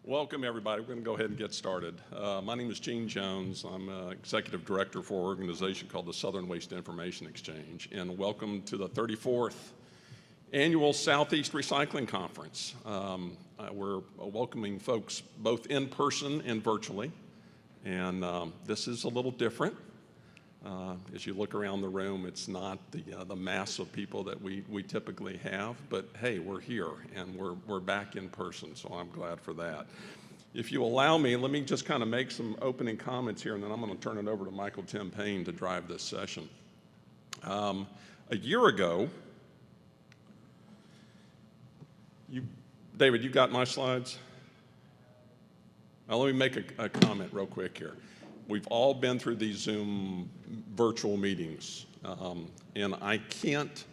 Welcome, everybody. We're going to go ahead and get started. My name is Gene Jones. I'm Executive Director for an organization called the Southern Waste Information Exchange, and welcome to the 34th Annual Southeast Recycling Conference. We're welcoming folks both in person and virtually, and this is a little different. As you look around the room, it's not the mass of people that we typically have, but hey, we're here and we're back in person, so I'm glad for that. If you allow me, let me just kind of make some opening comments here, and then I'm going to turn it over to Michael Timpane to drive this session. A year ago, David, you got my slides? Now let me make a comment real quick here. We've all been through these Zoom virtual meetings, and I can't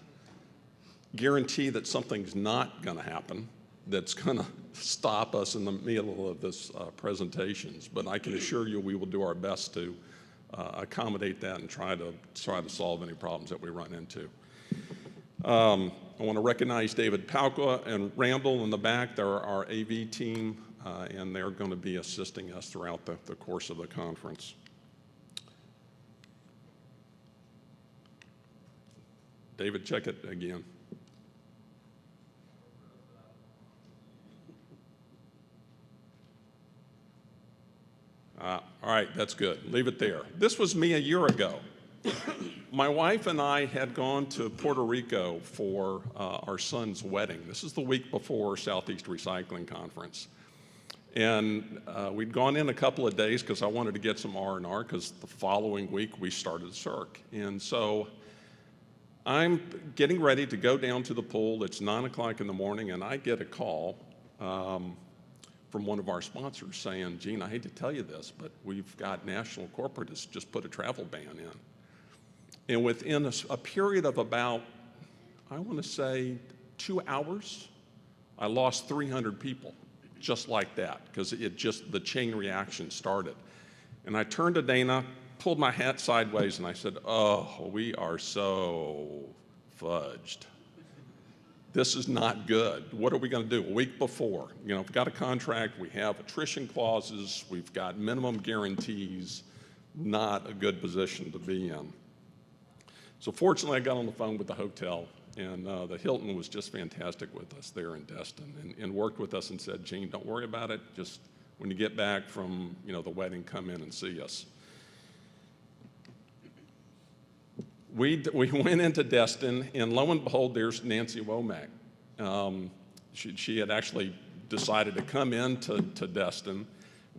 guarantee that something's not going to happen that's going to stop us in the middle of this presentations, but I can assure you we will do our best to accommodate that and try to solve any problems that we run into. I want to recognize David Palqua and Randall in the back. They're our AV team. And they're going to be assisting us throughout the course of the conference. David, check it again. All right, that's good. Leave it there. This was me a year ago. My wife and I had gone to Puerto Rico for our son's wedding. This is the week before Southeast Recycling Conference. And we'd gone in a couple of days because I wanted to get some R&R because the following week we started SERC. And so I'm getting ready to go down to the pool. It's 9 o'clock in the morning, and I get a call from one of our sponsors saying, Gene, I hate to tell you this, but we've got National Corporate has just put a travel ban in. And within a period of about, I want to say, 2 hours, I lost 300 people. Just like that, because the chain reaction started. And I turned to Dana, pulled my hat sideways, and I said, oh, we are so fudged. This is not good. What are we going to do? A week before, we've got a contract, we have attrition clauses, we've got minimum guarantees, not a good position to be in. So fortunately, I got on the phone with the hotel, and the Hilton was just fantastic with us there in Destin and worked with us and said, Gene, don't worry about it. Just when you get back from the wedding, come in and see us. We went into Destin, and lo and behold, there's Nancy Womack. She had actually decided to come into Destin.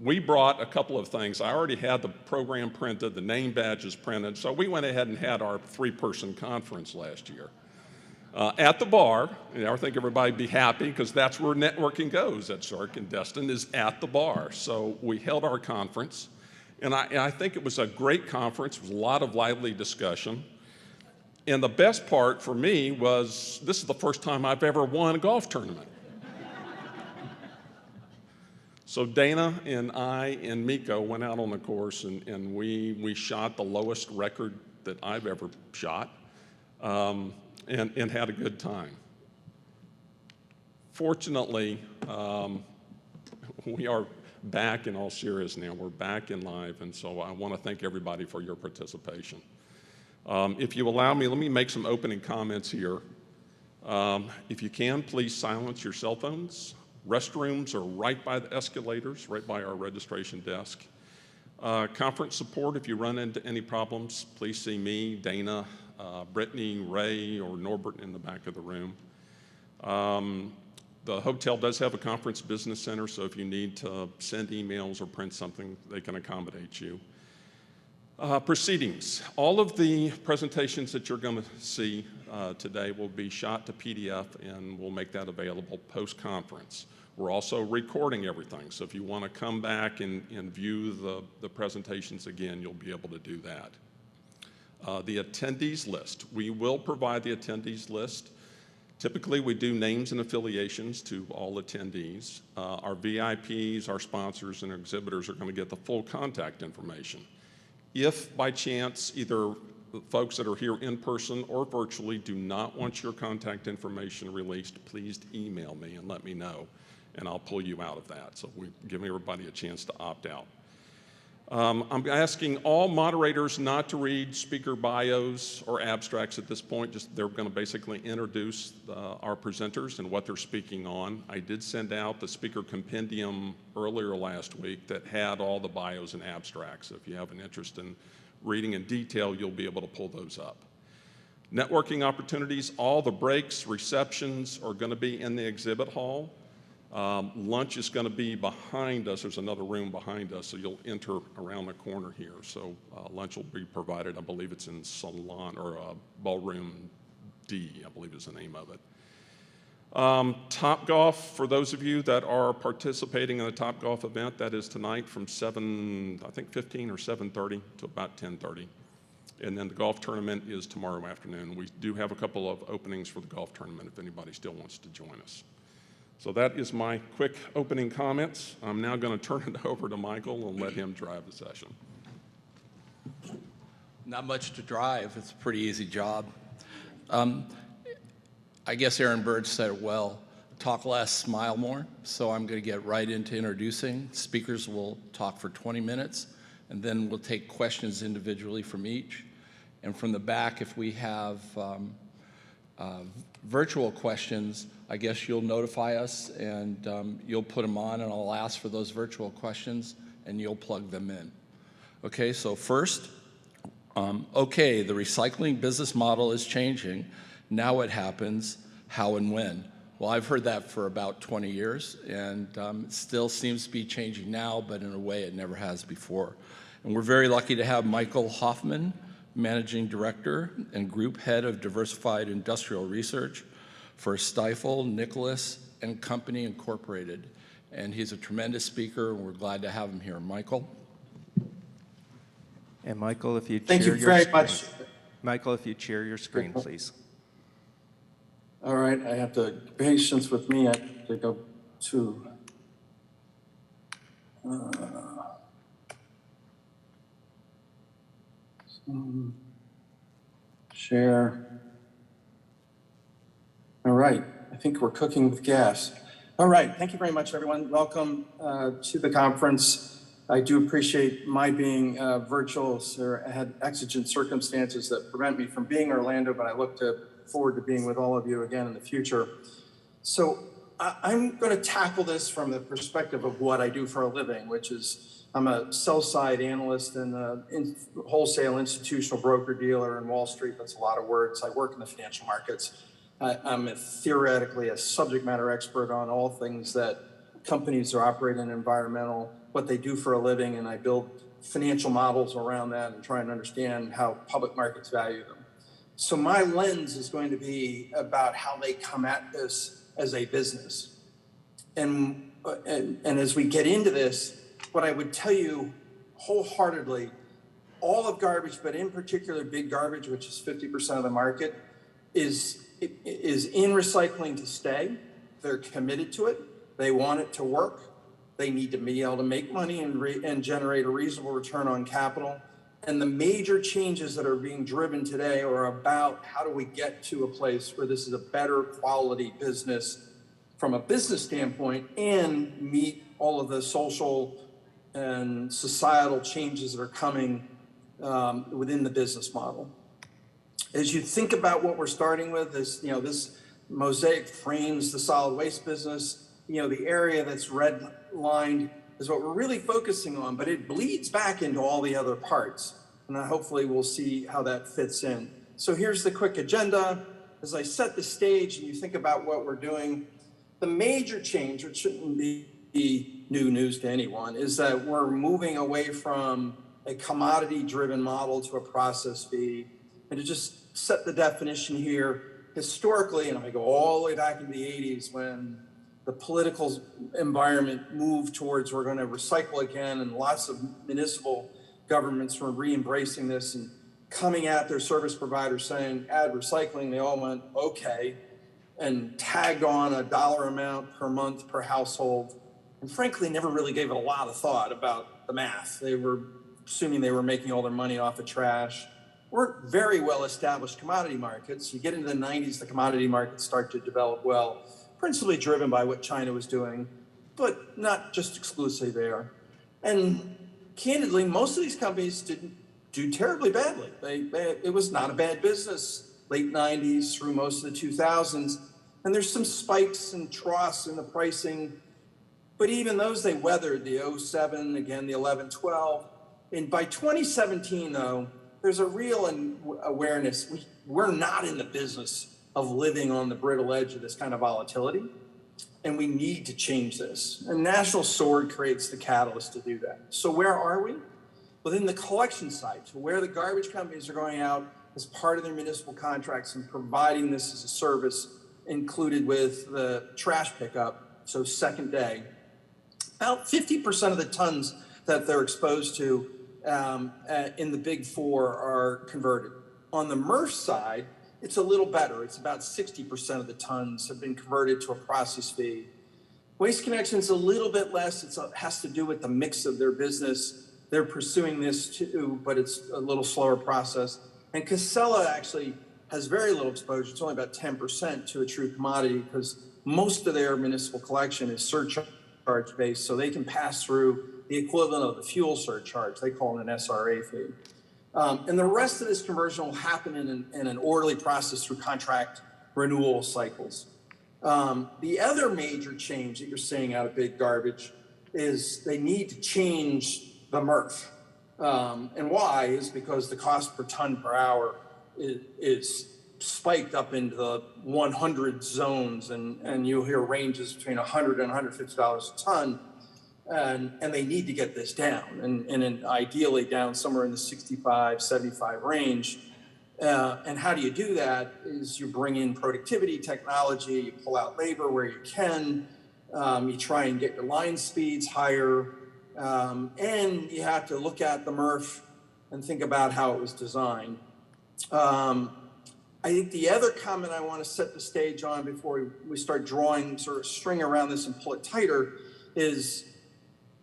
We brought a couple of things. I already had the program printed, the name badges printed, so we went ahead and had our 3-person conference last year. At the bar, I think everybody would be happy because that's where networking goes at SERC in Destin, is at the bar. So we held our conference, and I think it was a great conference. It was a lot of lively discussion. And the best part for me was this is the first time I've ever won a golf tournament. So Dana and I and Miko went out on the course, and we shot the lowest record that I've ever shot. And had a good time. Fortunately, we are back in all seriousness now. We're back in live, and so I want to thank everybody for your participation. If you allow me, let me make some opening comments here. If you can, please silence your cell phones. Restrooms are right by the escalators, right by our registration desk. Conference support, if you run into any problems, please see me, Dana, Brittany, Ray, or Norbert in the back of the room. The hotel does have a conference business center, so if you need to send emails or print something, they can accommodate you. Proceedings. All of the presentations that you're going to see today will be shot to PDF, and we'll make that available post-conference. We're also recording everything, so if you want to come back and view the presentations again, you'll be able to do that. The attendees list. We will provide the attendees list. Typically, we do names and affiliations to all attendees. Our VIPs, our sponsors, and our exhibitors are going to get the full contact information. If by chance either the folks that are here in person or virtually do not want your contact information released, please email me and let me know. and I'll pull you out of that. So we're giving everybody a chance to opt out. I'm asking all moderators not to read speaker bios or abstracts at this point. Just they're going to basically introduce our presenters and what they're speaking on. I did send out the speaker compendium earlier last week that had all the bios and abstracts. If you have an interest in reading in detail, you'll be able to pull those up. Networking opportunities, all the breaks, receptions are going to be in the exhibit hall. Lunch is going to be behind us. There's another room behind us, so you'll enter around the corner here. So lunch will be provided. I believe it's in Salon or Ballroom D, I believe is the name of it. Topgolf, for those of you that are participating in the Topgolf event, that is tonight from 7, I think 15 or 7:30 to about 10:30. And then the golf tournament is tomorrow afternoon. We do have a couple of openings for the golf tournament if anybody still wants to join us. So that is my quick opening comments. I'm now going to turn it over to Michael and let him drive the session. Not much to drive. It's a pretty easy job. I guess Aaron Bird said it well. Talk less, smile more. So I'm going to get right into introducing. Speakers will talk for 20 minutes, and then we'll take questions individually from each. And from the back, if we have virtual questions, I guess you'll notify us and you'll put them on, and I'll ask for those virtual questions and you'll plug them in. Okay, so first, okay, the recycling business model is changing. Now what happens, how and when? Well, I've heard that for about 20 years, and it still seems to be changing now, but in a way it never has before. And we're very lucky to have Michael Hoffman, Managing Director and Group Head of Diversified Industrial Research for Stifel, Nicolaus and Company Incorporated. And he's a tremendous speaker, and we're glad to have him here. Michael? And Michael, if you Thank you very much. Michael, if you share your screen, please. All right, I have to, patience with me, I have to go to, share. All right, I think we're cooking with gas. All right, thank you very much, everyone. Welcome to the conference. I do appreciate my being virtual. So I had exigent circumstances that prevent me from being in Orlando, but I look forward to being with all of you again in the future. So I'm going to tackle this from the perspective of what I do for a living, which is I'm a sell-side analyst and a wholesale institutional broker-dealer in Wall Street. That's a lot of words. I work in the financial markets. I'm theoretically a subject matter expert on all things that companies are operating in environmental, what they do for a living, and I build financial models around that and try and understand how public markets value them. So my lens is going to be about how they come at this as a business. And as we get into this, what I would tell you wholeheartedly, all of garbage, but in particular big garbage, which is 50% of the market, is in recycling to stay. They're committed to it. They want it to work. They need to be able to make money and generate a reasonable return on capital. And the major changes that are being driven today are about how do we get to a place where this is a better quality business from a business standpoint and meet all of the social and societal changes that are coming within the business model. As you think about what we're starting with, this mosaic frames the solid waste business. The area that's red-lined is what we're really focusing on, but it bleeds back into all the other parts. And hopefully we'll see how that fits in. So here's the quick agenda. As I set the stage and you think about what we're doing, the major change, which shouldn't be new news to anyone, is that we're moving away from a commodity-driven model to a process fee. And to just set the definition here, historically, and I go all the way back into the 80s when the political environment moved towards we're going to recycle again, and lots of municipal governments were re-embracing this and coming at their service providers saying, add recycling. They all went, okay, and tagged on a dollar amount per month per household, and frankly never really gave it a lot of thought about the math. They were assuming they were making all their money off of trash. We're very well-established commodity markets. You get into the 90s, the commodity markets start to develop well, principally driven by what China was doing. but not just exclusively there. And candidly, most of these companies didn't do terribly badly. It was not a bad business, late 90s through most of the 2000s. And there's some spikes and troughs in the pricing, but even those they weathered, the 07, again, the 11, 12. And by 2017, though, there's a real awareness. We're not in the business of living on the brittle edge of this kind of volatility, and we need to change this. And National Sword creates the catalyst to do that. So where are we? Within the collection side, so where the garbage companies are going out as part of their municipal contracts and providing this as a service included with the trash pickup, so second day. About 50% of the tons that they're exposed to in the big four are converted. On the MRF side, it's a little better. It's about 60% of the tons have been converted to a process fee. Waste Connection's a little bit less. It has to do with the mix of their business. They're pursuing this too, but it's a little slower process. And Casella actually has very little exposure. It's only about 10% to a true commodity because most of their municipal collection is surcharge based, so they can pass through the equivalent of the fuel surcharge. They call it an SRA fee. And the rest of this conversion will happen in an orderly process through contract renewal cycles. The other major change that you're seeing out of big garbage is they need to change the MRF. And why is because the cost per ton per hour is spiked up into the 100 zones, and you'll hear ranges between $100 and $150 a ton. And they need to get this down, and ideally down somewhere in the 65, 75 range. And how do you do that is you bring in productivity, technology, you pull out labor where you can, you try and get your line speeds higher, and you have to look at the MRF and think about how it was designed. I think the other comment I want to set the stage on before we start drawing sort of string around this and pull it tighter is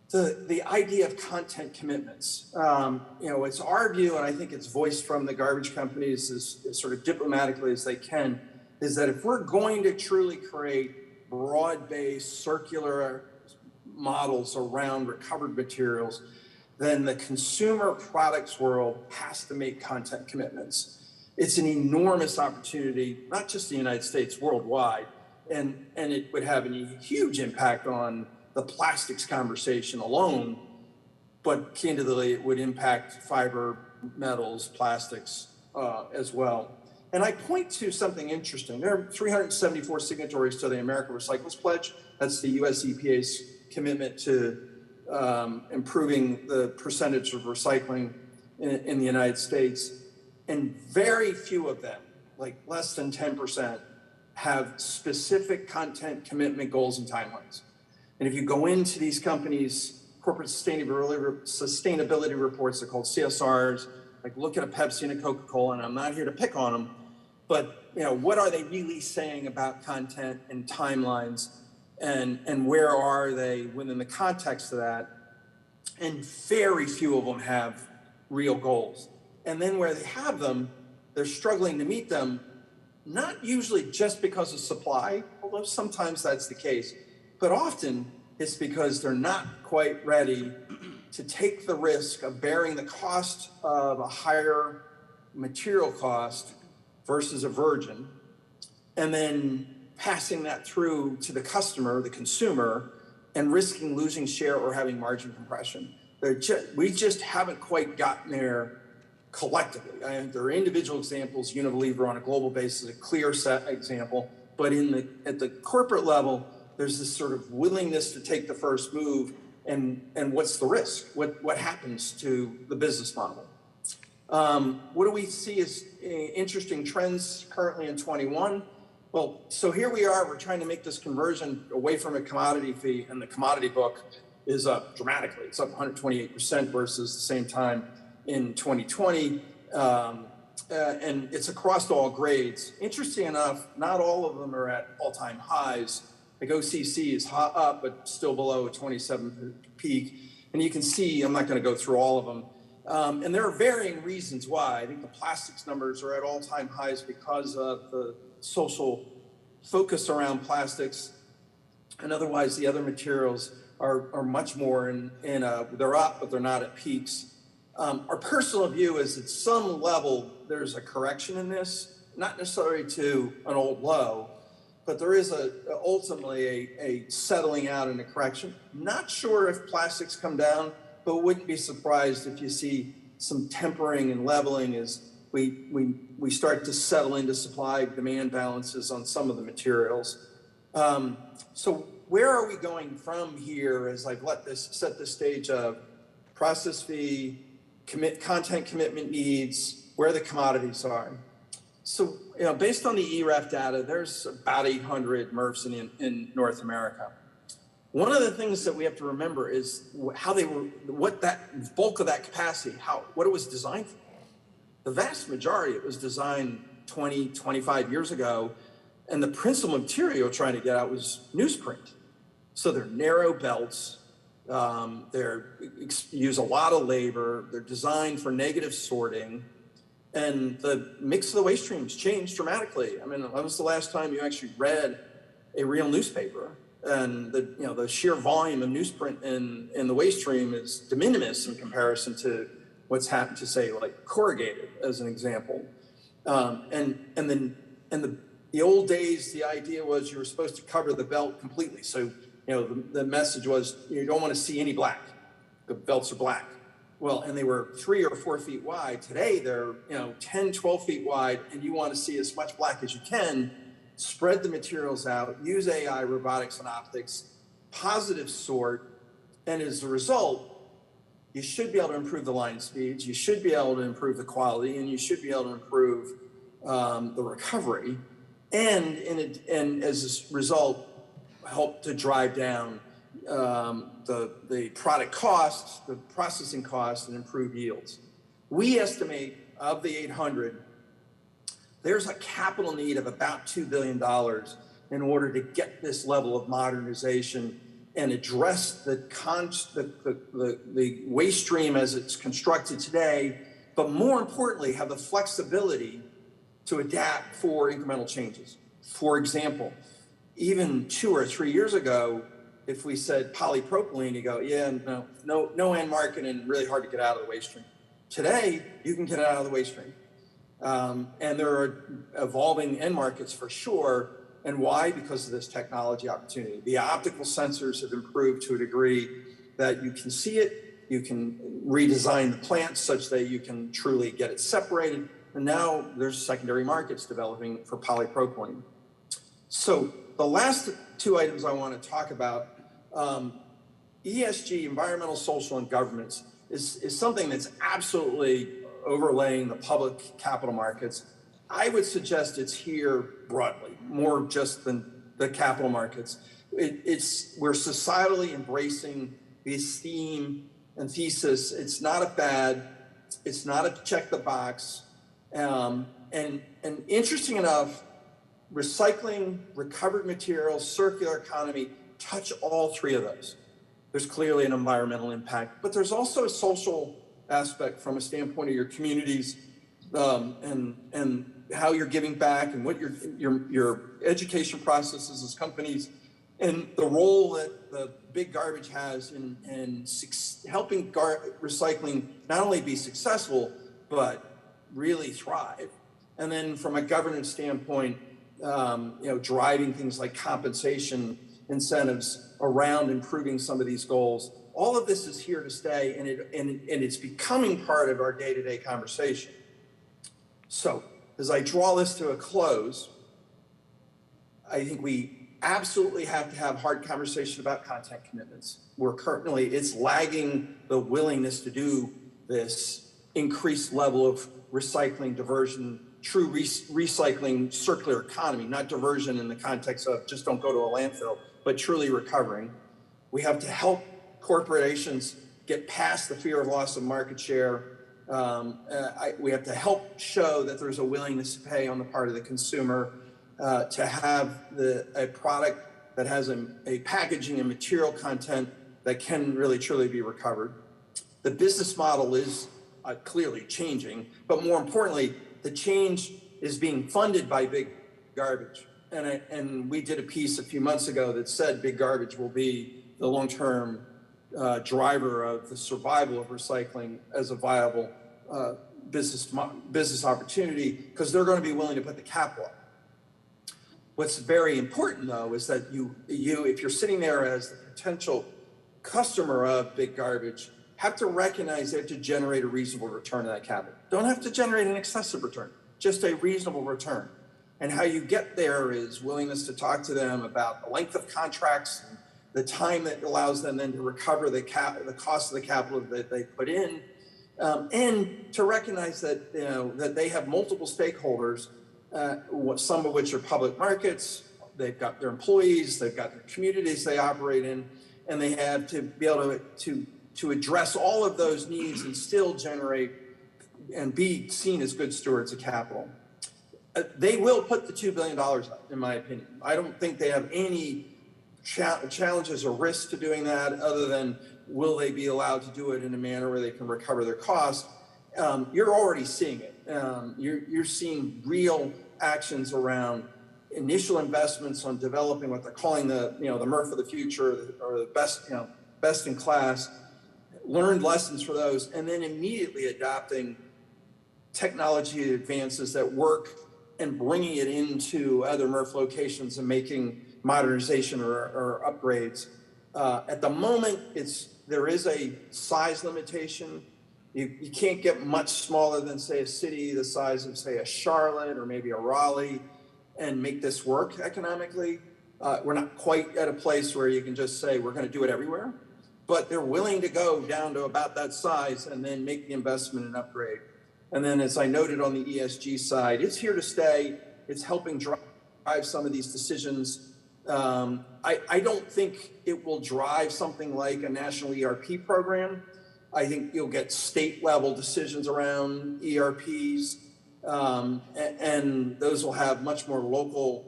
the idea of content commitments. It's our view, and I think it's voiced from the garbage companies as sort of diplomatically as they can, is that if we're going to truly create broad-based circular models around recovered materials, then the consumer products world has to make content commitments. It's an enormous opportunity, not just in the United States, worldwide, and it would have a huge impact on the plastics conversation alone, but candidly, it would impact fiber, metals, plastics as well. And I point to something interesting. There are 374 signatories to the America Recycles Pledge. That's the US EPA's commitment to improving the percentage of recycling in the United States. And very few of them, like less than 10%, have specific content commitment goals and timelines. And if you go into these companies' corporate sustainability reports, they're called CSRs, like look at a Pepsi and a Coca-Cola, and I'm not here to pick on them, but what are they really saying about content and timelines, and where are they within the context of that? And very few of them have real goals. And then where they have them, they're struggling to meet them, not usually just because of supply, although sometimes that's the case, but often it's because they're not quite ready to take the risk of bearing the cost of a higher material cost versus a virgin, and then passing that through to the customer, the consumer, and risking losing share or having margin compression. We just haven't quite gotten there collectively. There are individual examples. Unilever on a global basis is a clear set example, but at the corporate level, there's this sort of willingness to take the first move, and what's the risk? What happens to the business model? What do we see as interesting trends currently in 21? Well, so here we are, we're trying to make this conversion away from a commodity fee, and the commodity book is up dramatically. It's up 128% versus the same time in 2020, and it's across all grades. Interesting enough, not all of them are at all-time highs. Like OCC is up, but still below a 27 peak. And you can see, I'm not going to go through all of them. And there are varying reasons why. I think the plastics numbers are at all-time highs because of the social focus around plastics. And otherwise, the other materials are much more they're up, but they're not at peaks. Our personal view is at some level, there's a correction in this, not necessarily to an old low, but there is ultimately a settling out and a correction. Not sure if plastics come down, but wouldn't be surprised if you see some tempering and leveling as we start to settle into supply-demand balances on some of the materials. So where are we going from here as I've set the stage of process fee, content commitment needs, where the commodities are. So, based on the ERAF data, there's about 800 MRFs in North America. One of the things that we have to remember is what that bulk of that capacity, what it was designed for. The vast majority, it was designed 20, 25 years ago, and the principal material trying to get out was newsprint. So they're narrow belts, they use a lot of labor, they're designed for negative sorting, and the mix of the waste streams changed dramatically. I mean, when was the last time you actually read a real newspaper? And the sheer volume of newsprint in the waste stream is de minimis in comparison to what's happened to, say, like corrugated, as an example. The old days, the idea was you were supposed to cover the belt completely. So, the message was you don't want to see any black. The belts are black. Well, and they were 3 or 4 feet wide. Today, they're 10, 12 feet wide, and you want to see as much black as you can. Spread the materials out, use AI, robotics, and optics, positive sort, and as a result, you should be able to improve the line speeds, you should be able to improve the quality, and you should be able to improve the recovery, and as a result, help to drive down the product costs, the processing costs, and improve yields. We estimate of the 800, there's a capital need of about $2 billion in order to get this level of modernization and address the waste stream as it's constructed today, but more importantly, have the flexibility to adapt for incremental changes. For example, even 2 or 3 years ago, if we said polypropylene, you go, yeah, no end market and really hard to get out of the waste stream. Today, you can get it out of the waste stream. And there are evolving end markets for sure. And why? Because of this technology opportunity. The optical sensors have improved to a degree that you can see it, you can redesign the plant such that you can truly get it separated. And now there's secondary markets developing for polypropylene. So the last 2 items I want to talk about, ESG, environmental, social, and governance, is something that's absolutely overlaying the public capital markets. I would suggest it's here broadly, more just than the capital markets. We're societally embracing this theme and thesis. It's not a fad. It's not a check the box. And interesting enough, recycling, recovered materials, circular economy touch all 3 of those. There's clearly an environmental impact, but there's also a social aspect from a standpoint of your communities and how you're giving back and what your education processes as companies and the role that the big garbage has in helping recycling not only be successful, but really thrive. And then from a governance standpoint, driving things like compensation incentives around improving some of these goals. All of this is here to stay, and it's becoming part of our day-to-day conversation. So as I draw this to a close, I think we absolutely have to have hard conversation about content commitments. It's lagging the willingness to do this increased level of recycling, diversion, true recycling, circular economy, not diversion in the context of just don't go to a landfill, but truly recovering. We have to help corporations get past the fear of loss of market share. We have to help show that there's a willingness to pay on the part of the consumer to have a product that has a packaging and material content that can really truly be recovered. The business model is clearly changing, but more importantly, the change is being funded by big garbage. and we did a piece a few months ago that said big garbage will be the long-term driver of the survival of recycling as a viable business opportunity, because they're going to be willing to put the capital up. What's very important, though, is that you if you're sitting there as the potential customer of big garbage, have to recognize they have to generate a reasonable return on that capital. Don't have to generate an excessive return, just a reasonable return. And how you get there is willingness to talk to them about the length of contracts, and the time that allows them then to recover the cost of the capital that they put in, and to recognize that that they have multiple stakeholders, some of which are public markets. They've got their employees, they've got their communities they operate in, and they have to be able to address all of those needs and still generate and be seen as good stewards of capital. They will put the $2 billion up, in my opinion. I don't think they have any challenges or risks to doing that, other than will they be allowed to do it in a manner where they can recover their costs. You're already seeing it. You're seeing real actions around initial investments on developing what they're calling the MRF of the future, or the best in class, learned lessons for those, and then immediately adopting technology advances that work and bringing it into other MRF locations and making modernization or upgrades. At the moment, there is a size limitation. You can't get much smaller than, say, a city the size of, say, a Charlotte or maybe a Raleigh and make this work economically. We're not quite at a place where you can just say we're going to do it everywhere, but they're willing to go down to about that size and then make the investment and upgrade. And then, as I noted on the ESG side, it's here to stay. It's helping drive some of these decisions. I don't think it will drive something like a national ERP program. I think you'll get state level decisions around ERPs, and those will have much more local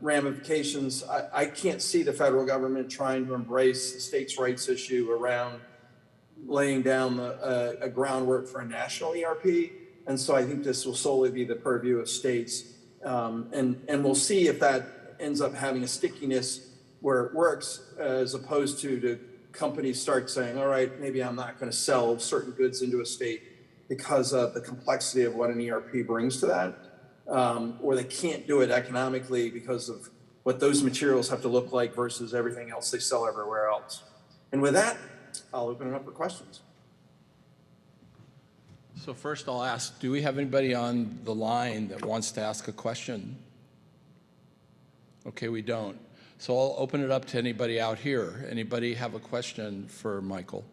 ramifications. I can't see the federal government trying to embrace the states' rights issue around laying down a groundwork for a national ERP. And so I think this will solely be the purview of states. And we'll see if that ends up having a stickiness where it works, as opposed to companies start saying, all right, maybe I'm not going to sell certain goods into a state because of the complexity of what an ERP brings to that. Or they can't do it economically because of what those materials have to look like versus everything else they sell everywhere else. And with that, I'll open it up for questions. So first I'll ask, do we have anybody on the line that wants to ask a question? Okay, we don't. So I'll open it up to anybody out here. Anybody have a question for Michael?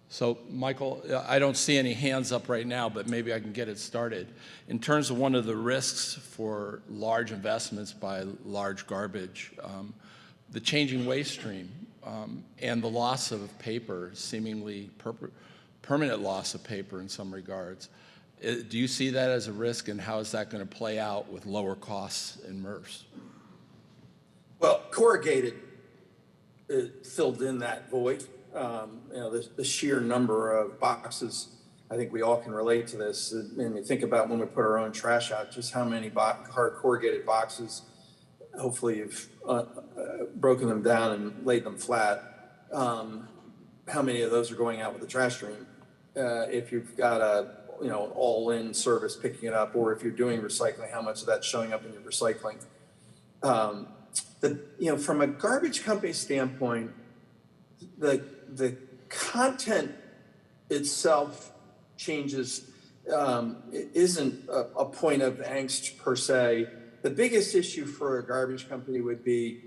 So Michael, I don't see any hands up right now, but maybe I can get it started. In terms of one of the risks for large investments by large garbage, the changing waste stream and the loss of paper, seemingly permanent loss of paper in some regards. Do you see that as a risk, and how is that going to play out with lower costs in MRFs? Well, corrugated filled in that void. The sheer number of boxes, I think we all can relate to this. And you think about when we put our own trash out, just how many hard corrugated boxes, hopefully you've broken them down and laid them flat. How many of those are going out with the trash stream? If you've got an all-in service picking it up, or if you're doing recycling, how much of that's showing up in your recycling? From a garbage company standpoint, the content itself changes. It isn't a point of angst per se. The biggest issue for a garbage company would be,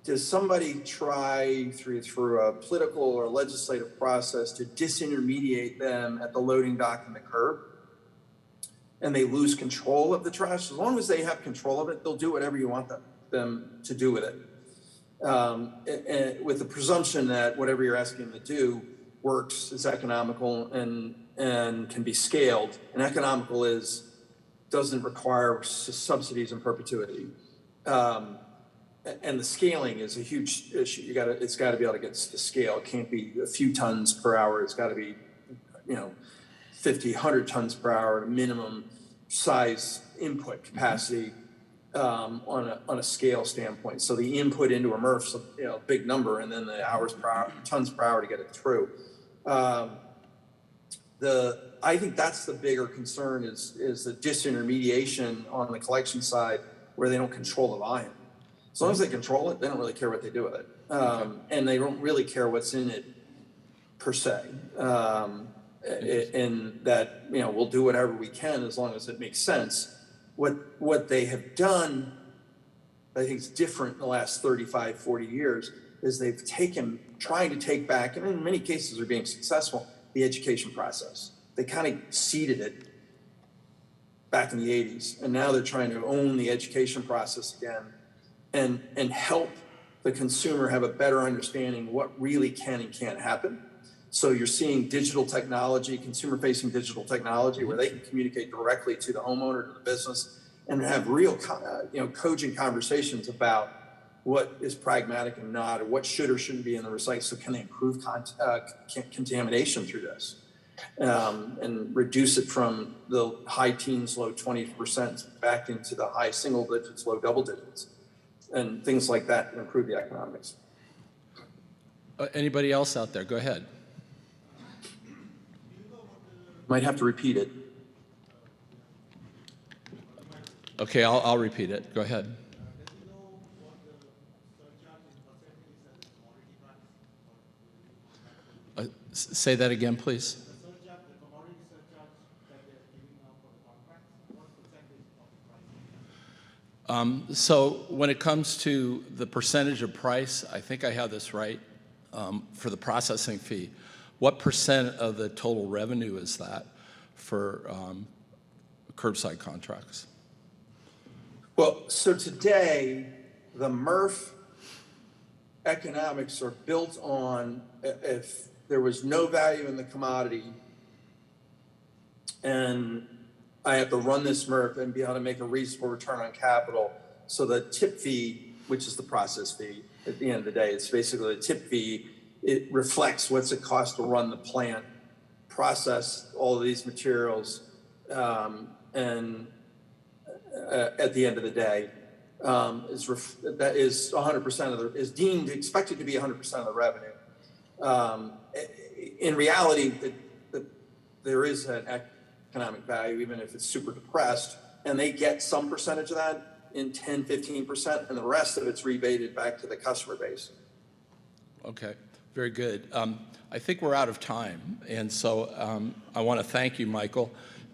does somebody try through a political or legislative process to disintermediate them at the loading dock and the curb, and they lose control of the trash? As long as they have control of it, they'll do whatever you want them to do with it. And with the presumption that whatever you're asking them to do works, is economical, and can be scaled. And economical doesn't require subsidies in perpetuity. And the scaling is a huge issue. It's got to be able to get to scale. It can't be a few tons per hour. It's got to be, 50, 100 tons per hour at a minimum size input capacity. on a scale standpoint. So the input into a MRF's a big number, and then the tons per hour to get it through. I think that's the bigger concern is the disintermediation on the collection side where they don't control the volume. As long as they control it, they don't really care what they do with it. And they don't really care what's in it per se. And that, we'll do whatever we can as long as it makes sense. What they have done, I think is different in the last 35, 40 years, is they've trying to take back, and in many cases are being successful, the education process. They kind of seeded it back in the 80s, and now they're trying to own the education process again and help the consumer have a better understanding what really can and can't happen. So you're seeing digital technology, consumer-facing digital technology, where they can communicate directly to the homeowner, to the business, and have real, cogent conversations about what is pragmatic and not, or what should or shouldn't be in the recycle. So can they improve contamination through this, and reduce it from the high teens, low 20% back into the high single digits, low double digits, and things like that, and improve the economics. Anybody else out there? Go ahead. Might have to repeat it. Okay, I'll repeat it. Go ahead. Say that again, please. So when it comes to the percentage of price, I think I have this right, for the processing fee. What percent of the total revenue is that for curbside contracts? Well, so today, the MRF economics are built on if there was no value in the commodity and I have to run this MRF and be able to make a reasonable return on capital. So the tip fee, which is the process fee, at the end of the day, it's basically a tip fee. It reflects what's it cost to run the plant, process all of these materials, and at the end of the day, that is 100% is deemed expected to be 100% of the revenue. In reality, there is an economic value, even if it's super depressed, and they get some percentage of that in 10, 15%, and the rest of it's rebated back to the customer base. Okay, very good. I think we're out of time, and so I want to thank you, Michael.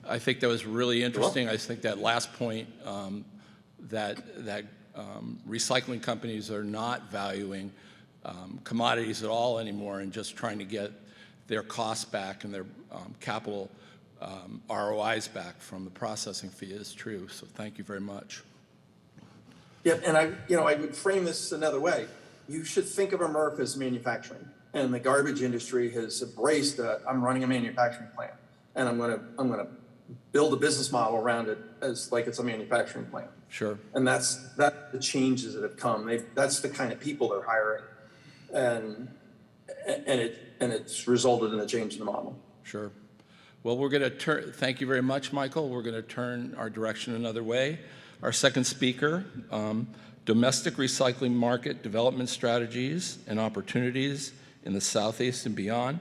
I think that was really interesting. I think that last point, that recycling companies are not valuing commodities at all anymore and just trying to get their costs back and their capital ROIs back from the processing fee is true. So thank you very much. Yeah, and I would frame this another way. You should think of a MRF as manufacturing, and the garbage industry has embraced I'm running a manufacturing plant, and I'm gonna build a business model around it as like it's a manufacturing plant. Sure. And that's the changes that have come. That's the kind of people they're hiring, and it's resulted in a change in the model. Sure. Well, we're going to thank you very much, Michael. We're going to turn our direction another way. Our second speaker, domestic recycling market development strategies and opportunities in the Southeast and beyond.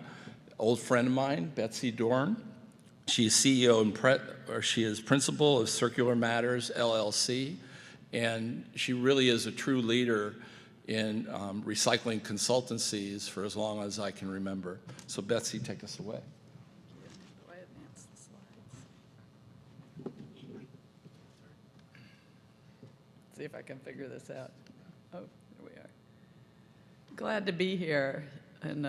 Old friend of mine, Betsy Dorn. She is CEO and she is principal of Circular Matters, LLC, and she really is a true leader in recycling consultancies for as long as I can remember. So Betsy, take us away. Do I advance the slides? See if I can figure this out. Oh, there we are. Glad to be here and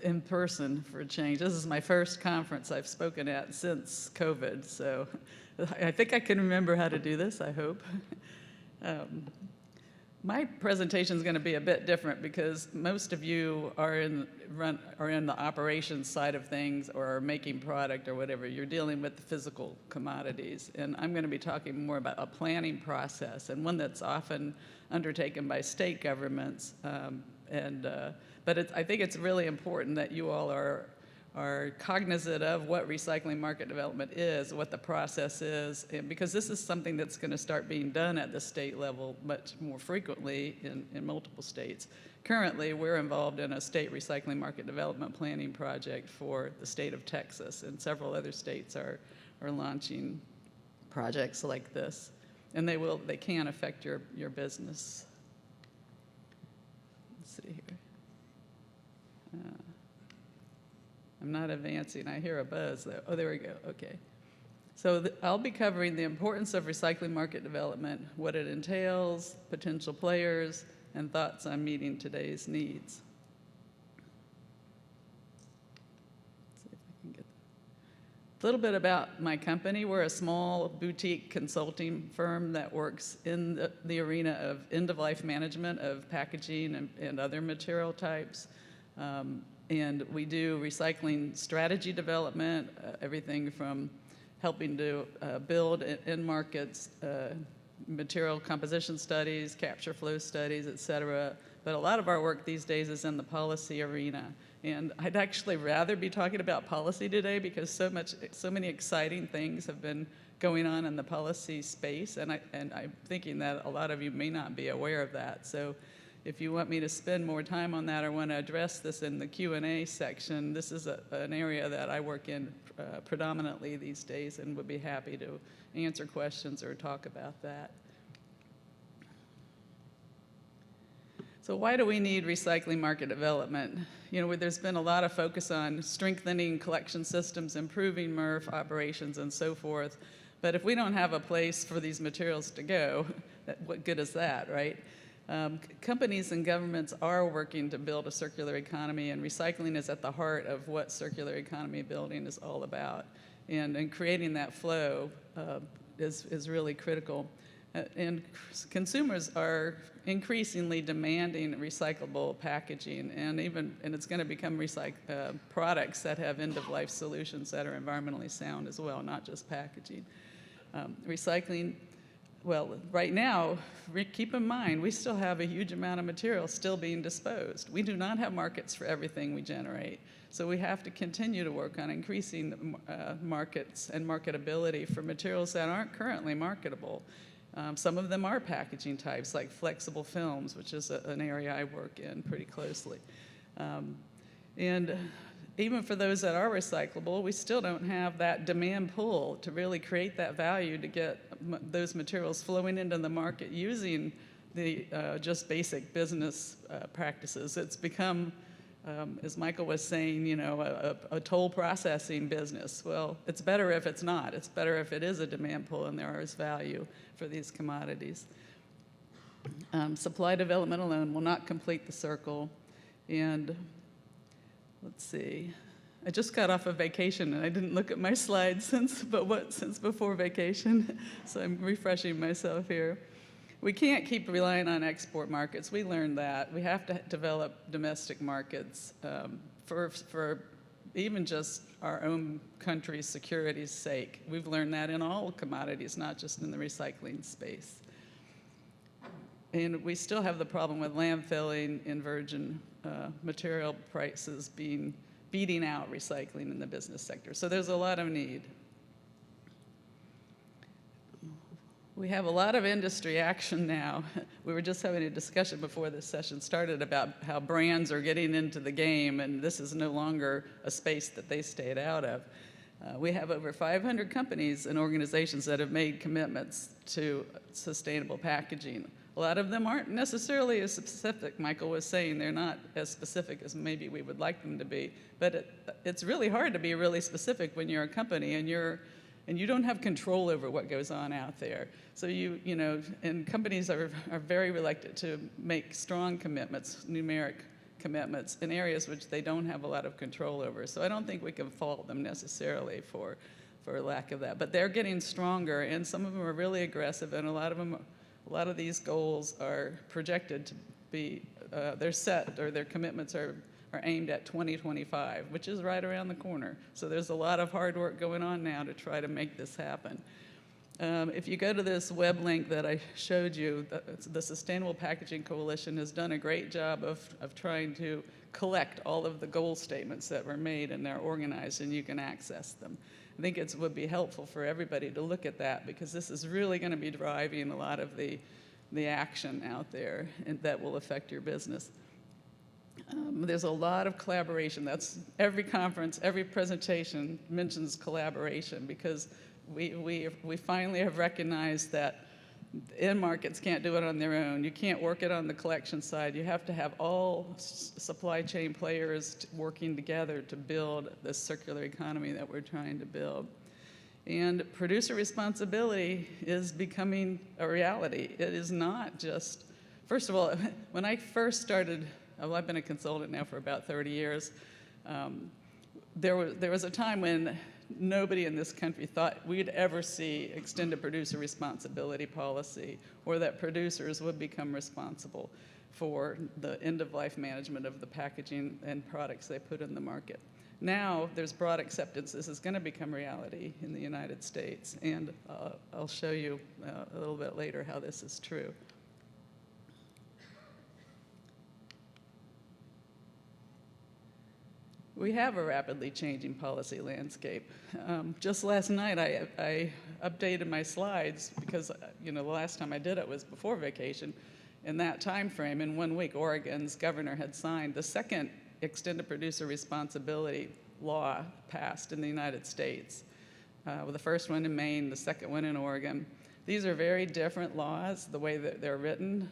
in person for a change. This is my first conference I've spoken at since COVID, so I think I can remember how to do this, I hope. My presentation is going to be a bit different because most of you are in the operations side of things or are making product or whatever. You're dealing with the physical commodities, and I'm going to be talking more about a planning process and one that's often undertaken by state governments. But I think it's really important that you all are are cognizant of what recycling market development is, what the process is, and because this is something that's going to start being done at the state level much more frequently in multiple states. Currently, we're involved in a state recycling market development planning project for the state of Texas, and several other states are launching projects like this, and they can affect your business. Let's see here. I'm not advancing. I hear a buzz, though. Oh, there we go. Okay. So I'll be covering the importance of recycling market development, what it entails, potential players, and thoughts on meeting today's needs. Let's see if I can get that. A little bit about my company. We're a small boutique consulting firm that works in the arena of end-of-life management of packaging and other material types. And we do recycling strategy development, everything from helping to build in markets, material composition studies, capture flow studies, et cetera. But a lot of our work these days is in the policy arena. And I'd actually rather be talking about policy today because so many exciting things have been going on in the policy space, and I'm thinking that a lot of you may not be aware of that. So if you want me to spend more time on that or want to address this in the Q&A section, this is an area that I work in predominantly these days and would be happy to answer questions or talk about that. So why do we need recycling market development? You know, there's been a lot of focus on strengthening collection systems, improving MRF operations, and so forth. But if we don't have a place for these materials to go, what good is that, right? Companies and governments are working to build a circular economy, and recycling is at the heart of what circular economy building is all about. And creating that flow is really critical. And consumers are increasingly demanding recyclable packaging, and it's going to become products that have end-of-life solutions that are environmentally sound as well, not just packaging. Recycling. Well, right now, keep in mind, we still have a huge amount of material still being disposed. We do not have markets for everything we generate. So we have to continue to work on increasing markets and marketability for materials that aren't currently marketable. Some of them are packaging types, like flexible films, which is an area I work in pretty closely. And even for those that are recyclable, we still don't have that demand pull to really create that value to get those materials flowing into the market using the just basic business practices. It's become, as Michael was saying, you know, a toll processing business. Well, it's better if it's not. It's better if it is a demand pull and there is value for these commodities. Supply development alone will not complete the circle. And let's see. I just got off of vacation and I didn't look at my slides since before vacation, so I'm refreshing myself here. We can't keep relying on export markets. We learned that. We have to develop domestic markets for even just our own country's security's sake. We've learned that in all commodities, not just in the recycling space. And we still have the problem with landfilling and virgin material prices beating out recycling in the business sector. So there's a lot of need. We have a lot of industry action now. We were just having a discussion before this session started about how brands are getting into the game, and this is no longer a space that they stayed out of. We have over 500 companies and organizations that have made commitments to sustainable packaging. A lot of them aren't necessarily as specific. Michael was saying they're not as specific as maybe we would like them to be. But it's really hard to be really specific when you're a company and you don't have control over what goes on out there. So and companies are very reluctant to make strong commitments, numeric commitments, in areas which they don't have a lot of control over. So I don't think we can fault them necessarily for lack of that. But they're getting stronger, and some of them are really aggressive, and a lot of these goals are projected to be, they're set, or their commitments are aimed at 2025, which is right around the corner. So there's a lot of hard work going on now to try to make this happen. If you go to this web link that I showed you, the Sustainable Packaging Coalition has done a great job of trying to collect all of the goal statements that were made, and they're organized and you can access them. I think it would be helpful for everybody to look at that, because this is really going to be driving a lot of the action out there and that will affect your business. There's a lot of collaboration. That's every conference, every presentation mentions collaboration, because we finally have recognized that end markets can't do it on their own. You can't work it on the collection side. You have to have all supply chain players working together to build this circular economy that we're trying to build. And producer responsibility is becoming a reality. It is not just, first of all, when I first started, well, I've been a consultant now for about 30 years, there was a time when nobody in this country thought we'd ever see extended producer responsibility policy, or that producers would become responsible for the end-of-life management of the packaging and products they put in the market. Now there's broad acceptance this is going to become reality in the United States, and I'll show you a little bit later how this is true. We have a rapidly changing policy landscape. Just last night, I updated my slides because, the last time I did it was before vacation. In that time frame, in 1 week, Oregon's governor had signed the second extended producer responsibility law passed in the United States. With the first one in Maine, the second one in Oregon. These are very different laws, the way that they're written,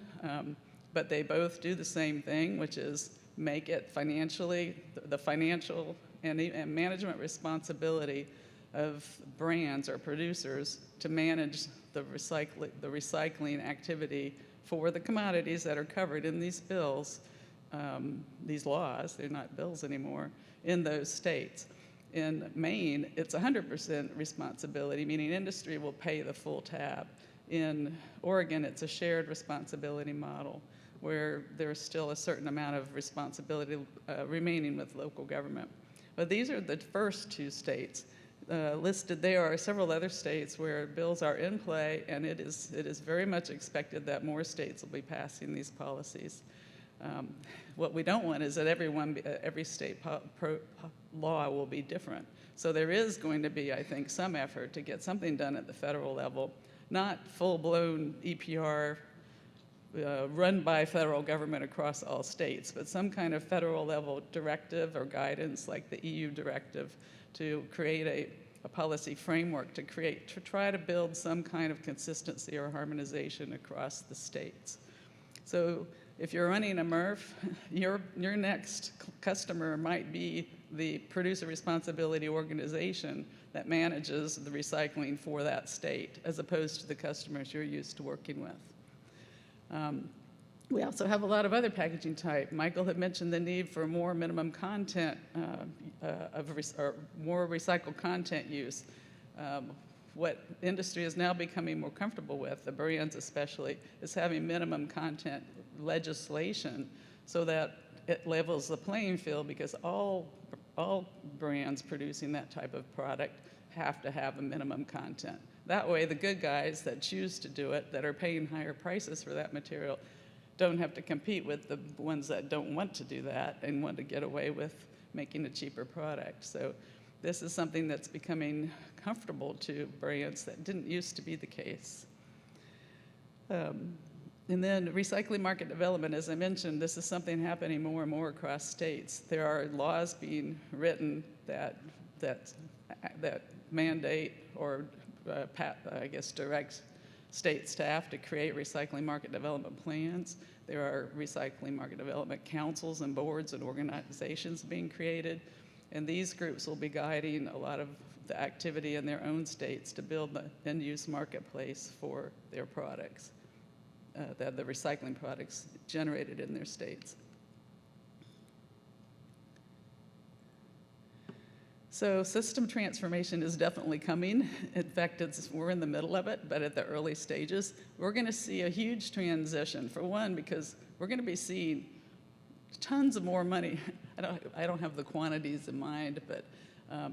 but they both do the same thing, which is make it financially, the financial and management responsibility of brands or producers to manage the recycling activity for the commodities that are covered in these bills, these laws, they're not bills anymore, in those states. In Maine, it's 100% responsibility, meaning industry will pay the full tab. In Oregon, it's a shared responsibility model, where there's still a certain amount of responsibility remaining with local government. But these are the first two states. Listed there are several other states where bills are in play, and it is very much expected that more states will be passing these policies. What we don't want is that every state law will be different. So there is going to be, I think, some effort to get something done at the federal level, not full-blown EPR run by federal government across all states, but some kind of federal level directive or guidance like the EU directive to create a policy framework to try to build some kind of consistency or harmonization across the states. So if you're running a MRF, your next customer might be the producer responsibility organization that manages the recycling for that state, as opposed to the customers you're used to working with. We also have a lot of other packaging type. Michael had mentioned the need for more minimum content, or more recycled content use. What industry is now becoming more comfortable with, the brands especially, is having minimum content legislation so that it levels the playing field, because all brands producing that type of product have to have a minimum content. That way, the good guys that choose to do it, that are paying higher prices for that material, don't have to compete with the ones that don't want to do that and want to get away with making a cheaper product. So this is something that's becoming comfortable to brands that didn't used to be the case. And then recycling market development, as I mentioned, this is something happening more and more across states. There are laws being written that mandate or direct state staff to create recycling market development plans. There are recycling market development councils and boards and organizations being created, and these groups will be guiding a lot of the activity in their own states to build the end-use marketplace for their products, the recycling products generated in their states. So system transformation is definitely coming. In fact, we're in the middle of it, but at the early stages. We're going to see a huge transition, for one, because we're going to be seeing tons of more money. I don't have the quantities in mind, but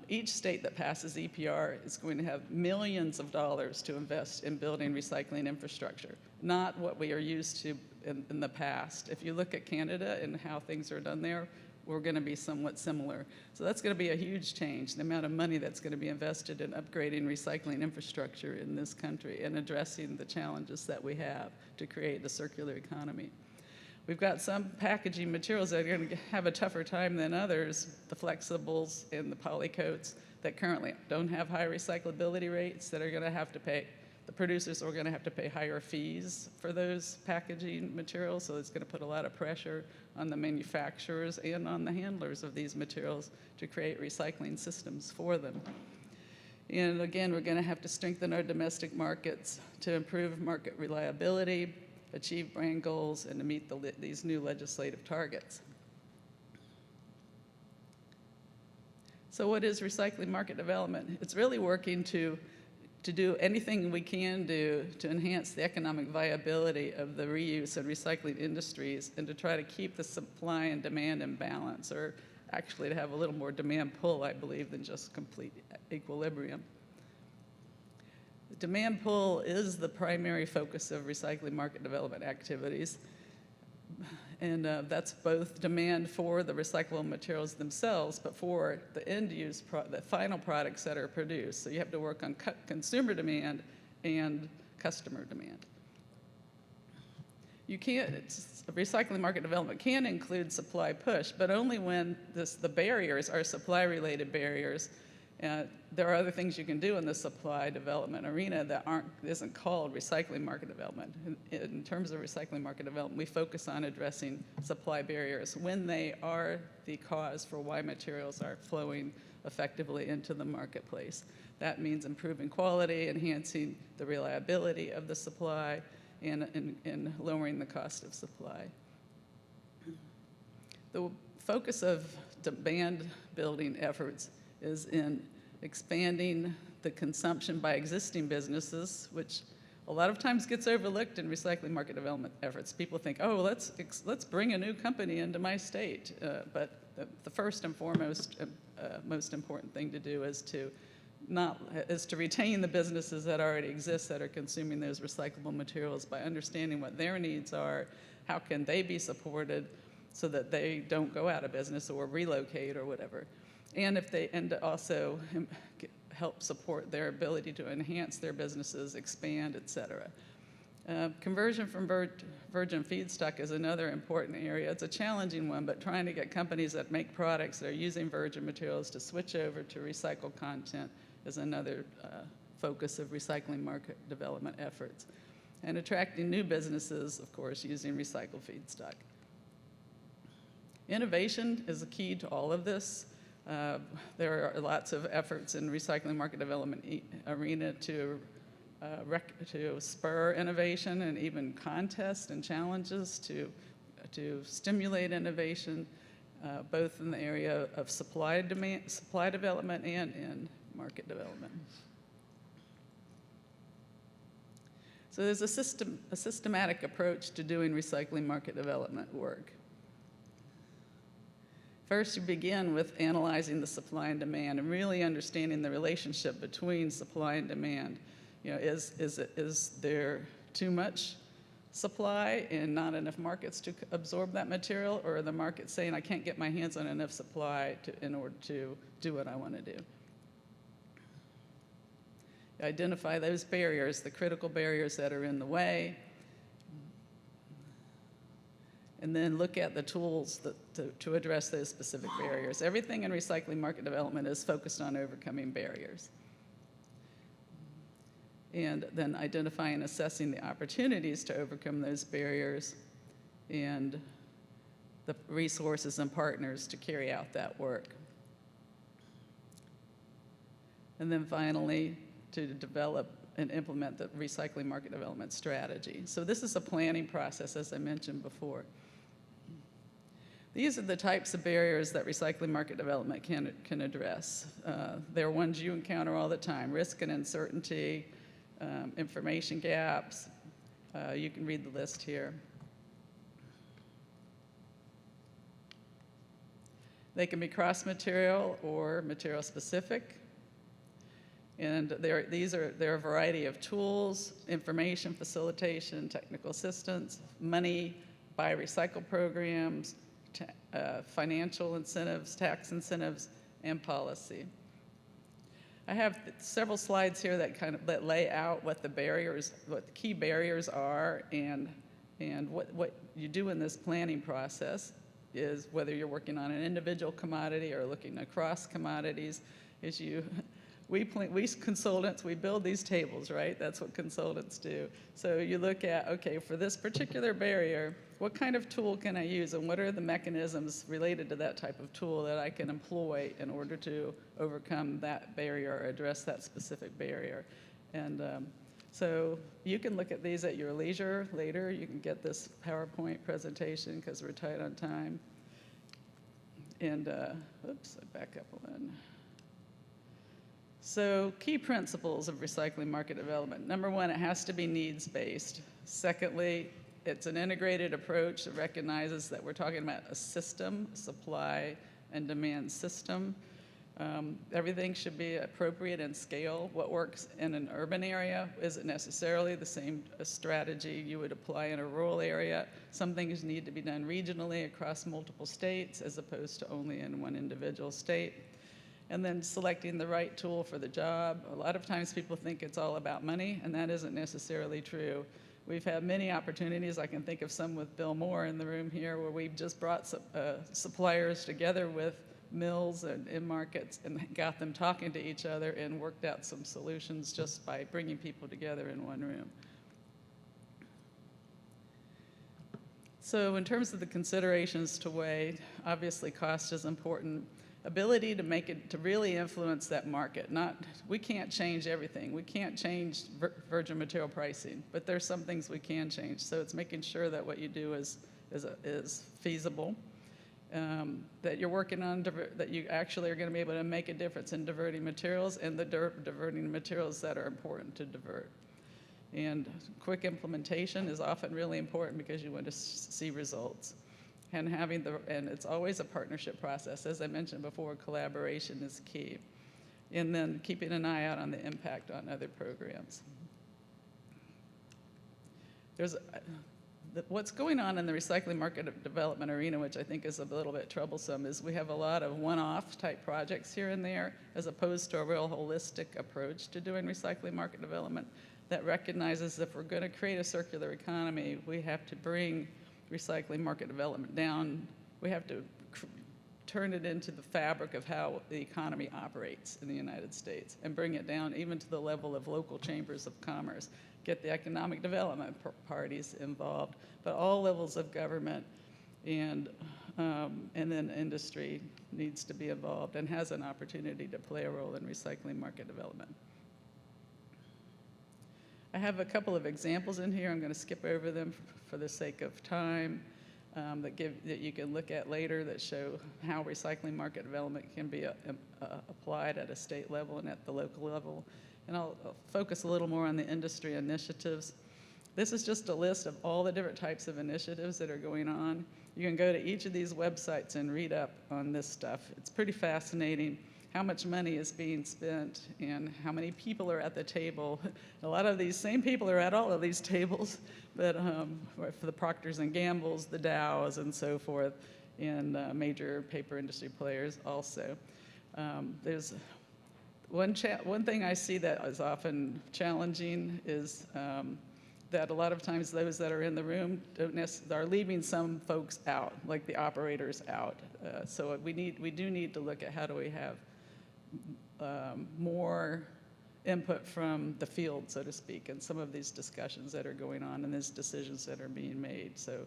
Each state that passes EPR is going to have millions of dollars to invest in building recycling infrastructure, not what we are used to in the past. If you look at Canada and how things are done there, we're going to be somewhat similar. So that's going to be a huge change, the amount of money that's going to be invested in upgrading recycling infrastructure in this country and addressing the challenges that we have to create the circular economy. We've got some packaging materials that are going to have a tougher time than others, the flexibles and the polycoats that currently don't have high recyclability rates that are going to have to pay, the producers are going to have to pay higher fees for those packaging materials, so it's going to put a lot of pressure on the manufacturers and on the handlers of these materials to create recycling systems for them. And again, we're going to have to strengthen our domestic markets to improve market reliability, achieve brand goals, and to meet these new legislative targets. So what is recycling market development? It's really working to do anything we can do to enhance the economic viability of the reuse and recycling industries and to try to keep the supply and demand in balance, or actually to have a little more demand pull, I believe, than just complete equilibrium. The demand pull is the primary focus of recycling market development activities. And that's both demand for the recyclable materials themselves, but for the end use, the final products that are produced. So you have to work on consumer demand and customer demand. You can't, recycling market development can include supply push, but only when the barriers are supply-related barriers. There are other things you can do in the supply development arena that isn't called recycling market development. In terms of recycling market development, we focus on addressing supply barriers when they are the cause for why materials are flowing effectively into the marketplace. That means improving quality, enhancing the reliability of the supply, and lowering the cost of supply. The focus of demand building efforts is in expanding the consumption by existing businesses, which a lot of times gets overlooked in recycling market development efforts. People think, oh, let's bring a new company into my state. But the first and foremost, most important thing to do is to retain the businesses that already exist that are consuming those recyclable materials by understanding what their needs are, how can they be supported so that they don't go out of business or relocate or whatever. And also help support their ability to enhance their businesses, expand, et cetera. Conversion from virgin feedstock is another important area. It's a challenging one, but trying to get companies that make products that are using virgin materials to switch over to recycled content is another focus of recycling market development efforts. And attracting new businesses, of course, using recycled feedstock. Innovation is a key to all of this. There are lots of efforts in recycling market development arena to spur innovation and even contests and challenges to stimulate innovation, both in the area of supply development and in market development. So there's a systematic approach to doing recycling market development work. First, you begin with analyzing the supply and demand and really understanding the relationship between supply and demand. You know, is there too much supply and not enough markets to absorb that material, or are the markets saying I can't get my hands on enough supply in order to do what I want to do? Identify those barriers, the critical barriers that are in the way, and then look at the tools to address those specific barriers. Everything in recycling market development is focused on overcoming barriers. And then identifying and assessing the opportunities to overcome those barriers and the resources and partners to carry out that work. And then finally, to develop and implement the recycling market development strategy. So this is a planning process, as I mentioned before. These are the types of barriers that recycling market development can address. They're ones you encounter all the time: risk and uncertainty, information gaps. You can read the list here. They can be cross-material or material-specific. And there are a variety of tools, information facilitation, technical assistance, money, buy recycle programs, financial incentives, tax incentives, and policy. I have several slides here that lay out what the key barriers are, and what you do in this planning process is, whether you're working on an individual commodity or looking across commodities, is we consultants, we build these tables, right? That's what consultants do. So you look at, okay, for this particular barrier, what kind of tool can I use, and what are the mechanisms related to that type of tool that I can employ in order to overcome that barrier or address that specific barrier? And so you can look at these at your leisure later. You can get this PowerPoint presentation because we're tight on time. And, oops, I back up one. So key principles of recycling market development. Number one, it has to be needs-based. Secondly, it's an integrated approach that recognizes that we're talking about a system, supply and demand system. Everything should be appropriate in scale. What works in an urban area isn't necessarily the same strategy you would apply in a rural area. Some things need to be done regionally across multiple states as opposed to only in one individual state. And then selecting the right tool for the job. A lot of times people think it's all about money, and that isn't necessarily true. We've had many opportunities. I can think of some with Bill Moore in the room here, where we've just brought suppliers together with mills and in markets and got them talking to each other and worked out some solutions just by bringing people together in one room. So in terms of the considerations to weigh, obviously cost is important. Ability to really influence that market. We can't change everything. We can't change virgin material pricing, but there's some things we can change. So it's making sure that what you do is feasible, that you're working on, that you actually are going to be able to make a difference in diverting materials and the diverting materials that are important to divert. And quick implementation is often really important because you want to see results. And it's always a partnership process. As I mentioned before, collaboration is key. And then keeping an eye out on the impact on other programs. What's going on in the recycling market development arena, which I think is a little bit troublesome, is we have a lot of one-off type projects here and there, as opposed to a real holistic approach to doing recycling market development that recognizes if we're going to create a circular economy, we have to bring recycling market development down. We have to turn it into the fabric of how the economy operates in the United States and bring it down even to the level of local chambers of commerce. Get the economic development parties involved, but all levels of government and then industry needs to be involved and has an opportunity to play a role in recycling market development. I have a couple of examples in here. I'm going to skip over them for the sake of time that you can look at later that show how recycling market development can be applied at a state level and at the local level. And I'll focus a little more on the industry initiatives. This is just a list of all the different types of initiatives that are going on. You can go to each of these websites and read up on this stuff. It's pretty fascinating how much money is being spent and how many people are at the table. A lot of these same people are at all of these tables, but for the Procters & Gamble's, the Dows, and so forth, and major paper industry players also. There's one thing I see that is often challenging is that a lot of times those that are in the room are leaving some folks out, like the operators out. So we do need to look at how do we have more input from the field, so to speak, in some of these discussions that are going on and these decisions that are being made. So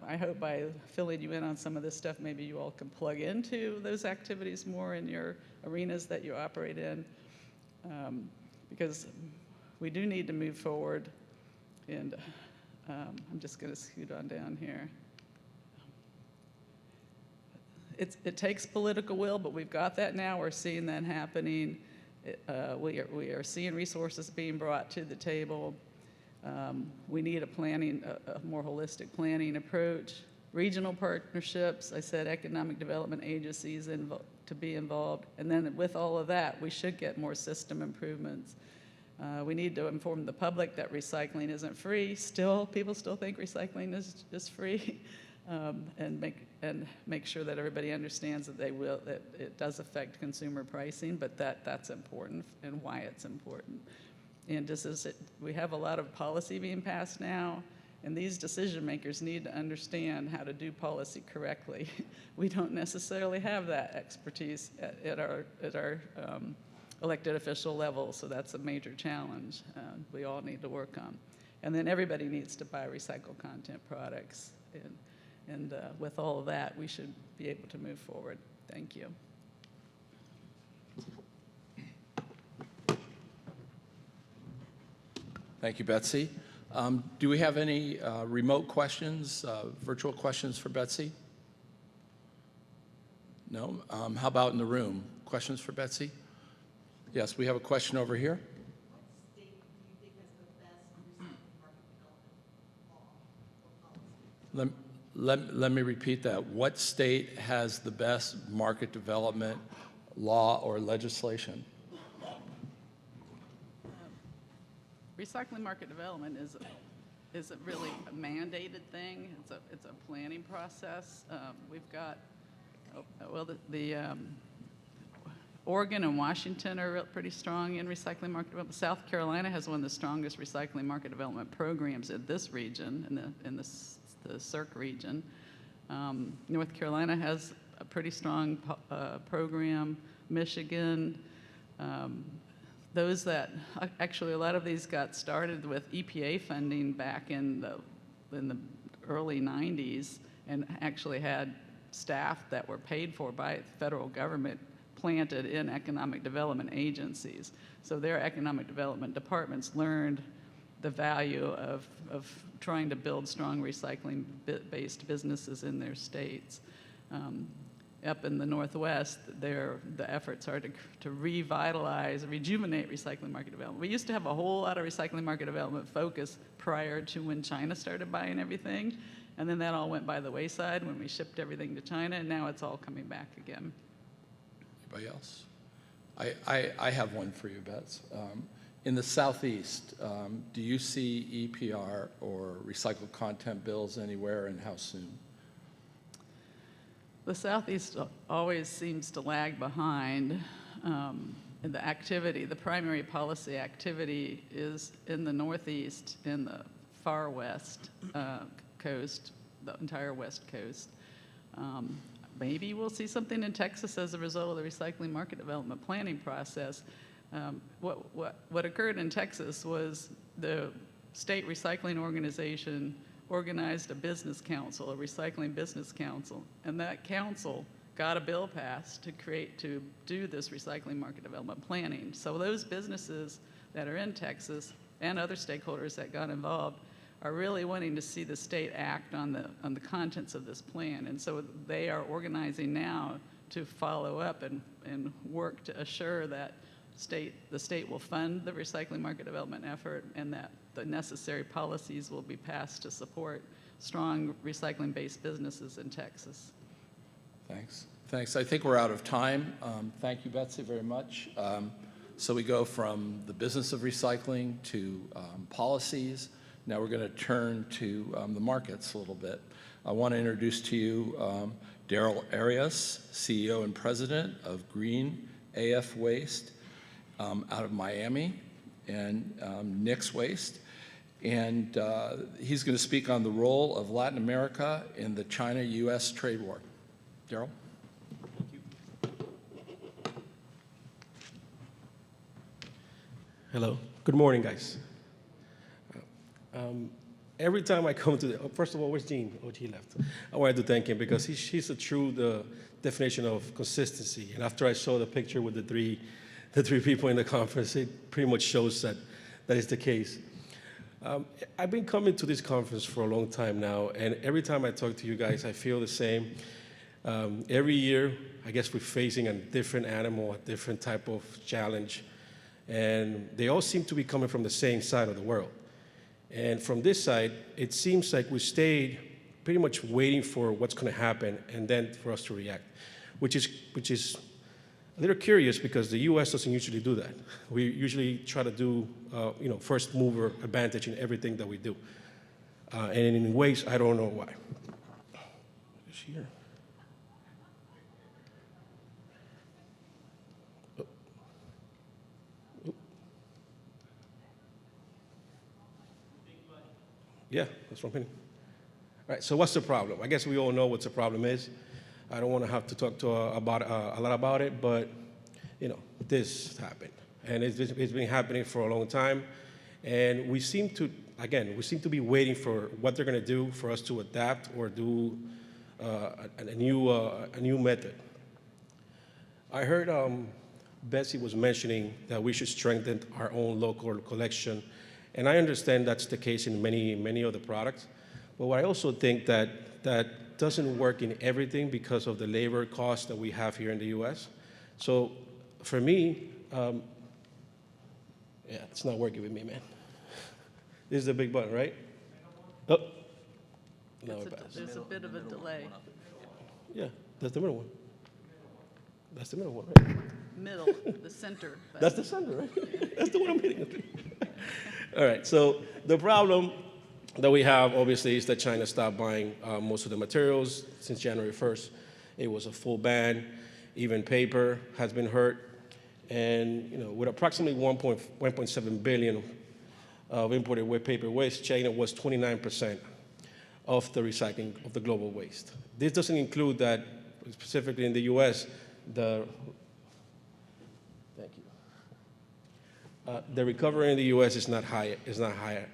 I hope by filling you in on some of this stuff, maybe you all can plug into those activities more in your arenas that you operate in, because we do need to move forward. And I'm just going to scoot on down here. It takes political will, but we've got that now. We're seeing that happening. We are seeing resources being brought to the table. We need a more holistic planning approach. regional partnerships. I said economic development agencies to be involved. And then with all of that, we should get more system improvements. We need to inform the public that recycling isn't free. People still think recycling is free, and make sure that everybody understands that that it does affect consumer pricing, but that's important and why it's important. And we have a lot of policy being passed now, and these decision makers need to understand how to do policy correctly. We don't necessarily have that expertise at our elected official level, so that's a major challenge we all need to work on. And then everybody needs to buy recycled content products. And with all of that, we should be able to move forward. Thank you. Thank you, Betsy. Do we have any remote questions, virtual questions for Betsy? No? How about in the room? Questions for Betsy? Yes, we have a question over here. What state do you think has the best market development law or policy? Let me repeat that. What state has the best market development law or legislation? Recycling market development isn't really a mandated thing. It's a planning process. We've got, Oregon and Washington are pretty strong in recycling market development. South Carolina has one of the strongest recycling market development programs in this region, in the SERC region. North Carolina has a pretty strong program. Michigan, actually a lot of these got started with EPA funding back in the early 90s, and actually had staff that were paid for by the federal government planted in economic development agencies. So their economic development departments learned the value of trying to build strong recycling-based businesses in their states. Up in the Northwest, the efforts are to revitalize, rejuvenate recycling market development. We used to have a whole lot of recycling market development focus prior to when China started buying everything, and then that all went by the wayside when we shipped everything to China, and now it's all coming back again. Anybody else? I have one for you, Bets. In the Southeast, do you see EPR or recycled content bills anywhere, and how soon? The Southeast always seems to lag behind in the activity. The primary policy activity is in the Northeast, in the far west coast, the entire West Coast. Maybe we'll see something in Texas as a result of the recycling market development planning process. What occurred in Texas was the state recycling organization organized a business council, a recycling business council, and that council got a bill passed to do this recycling market development planning. So those businesses that are in Texas and other stakeholders that got involved are really wanting to see the state act on the contents of this plan, and so they are organizing now to follow up and work to assure that the state will fund the recycling market development effort, and that the necessary policies will be passed to support strong recycling-based businesses in Texas. Thanks. Thanks. I think we're out of time. Thank you, Betsy, very much. So we go from the business of recycling to policies. Now we're going to turn to the markets a little bit. I want to introduce to you Daryl Arias, CEO and President of GreenAF Waste out of Miami, and Nix Waste. And he's going to speak on the role of Latin America in the China-U.S. trade war. Daryl? Thank you. Hello. Good morning, guys. Every time I come to first of all, where's Gene? Oh, he left. I wanted to thank him because he's a true definition of consistency. And after I saw the picture with the three people in the conference, it pretty much shows that is the case. I've been coming to this conference for a long time now, and every time I talk to you guys, I feel the same. Every year, I guess we're facing a different animal, a different type of challenge, and they all seem to be coming from the same side of the world. And from this side, it seems like we stayed pretty much waiting for what's going to happen and then for us to react, which is a little curious because the U.S. doesn't usually do that. We usually try to do, first mover advantage in everything that we do. And in ways, I don't know why. Is here. Oh. Oh. Yeah, that's what I'm hitting. All right, so what's the problem? I guess we all know what the problem is. I don't want to have to talk to about a lot about it, but this happened, and it's been happening for a long time, and we seem to be waiting for what they're going to do for us to adapt or do a new method. I heard Betsy was mentioning that we should strengthen our own local collection, and I understand that's the case in many of the products. But I also think that doesn't work in everything because of the labor costs that we have here in the U.S. So for me, it's not working with me, man. This is the big button, right? Oh, no, There's a bit of a delay. Yeah, that's the middle one. That's the middle one, right? Middle, the center. That's the center, right? That's the one I'm hitting. All right, so the problem that we have, obviously, is that China stopped buying most of the materials since January 1st. It was a full ban. Even paper has been hurt. And with approximately 1.7 billion of imported paper waste, China was 29% of the recycling of the global waste. This doesn't include that, specifically in the U.S., the recovery in the U.S. is not high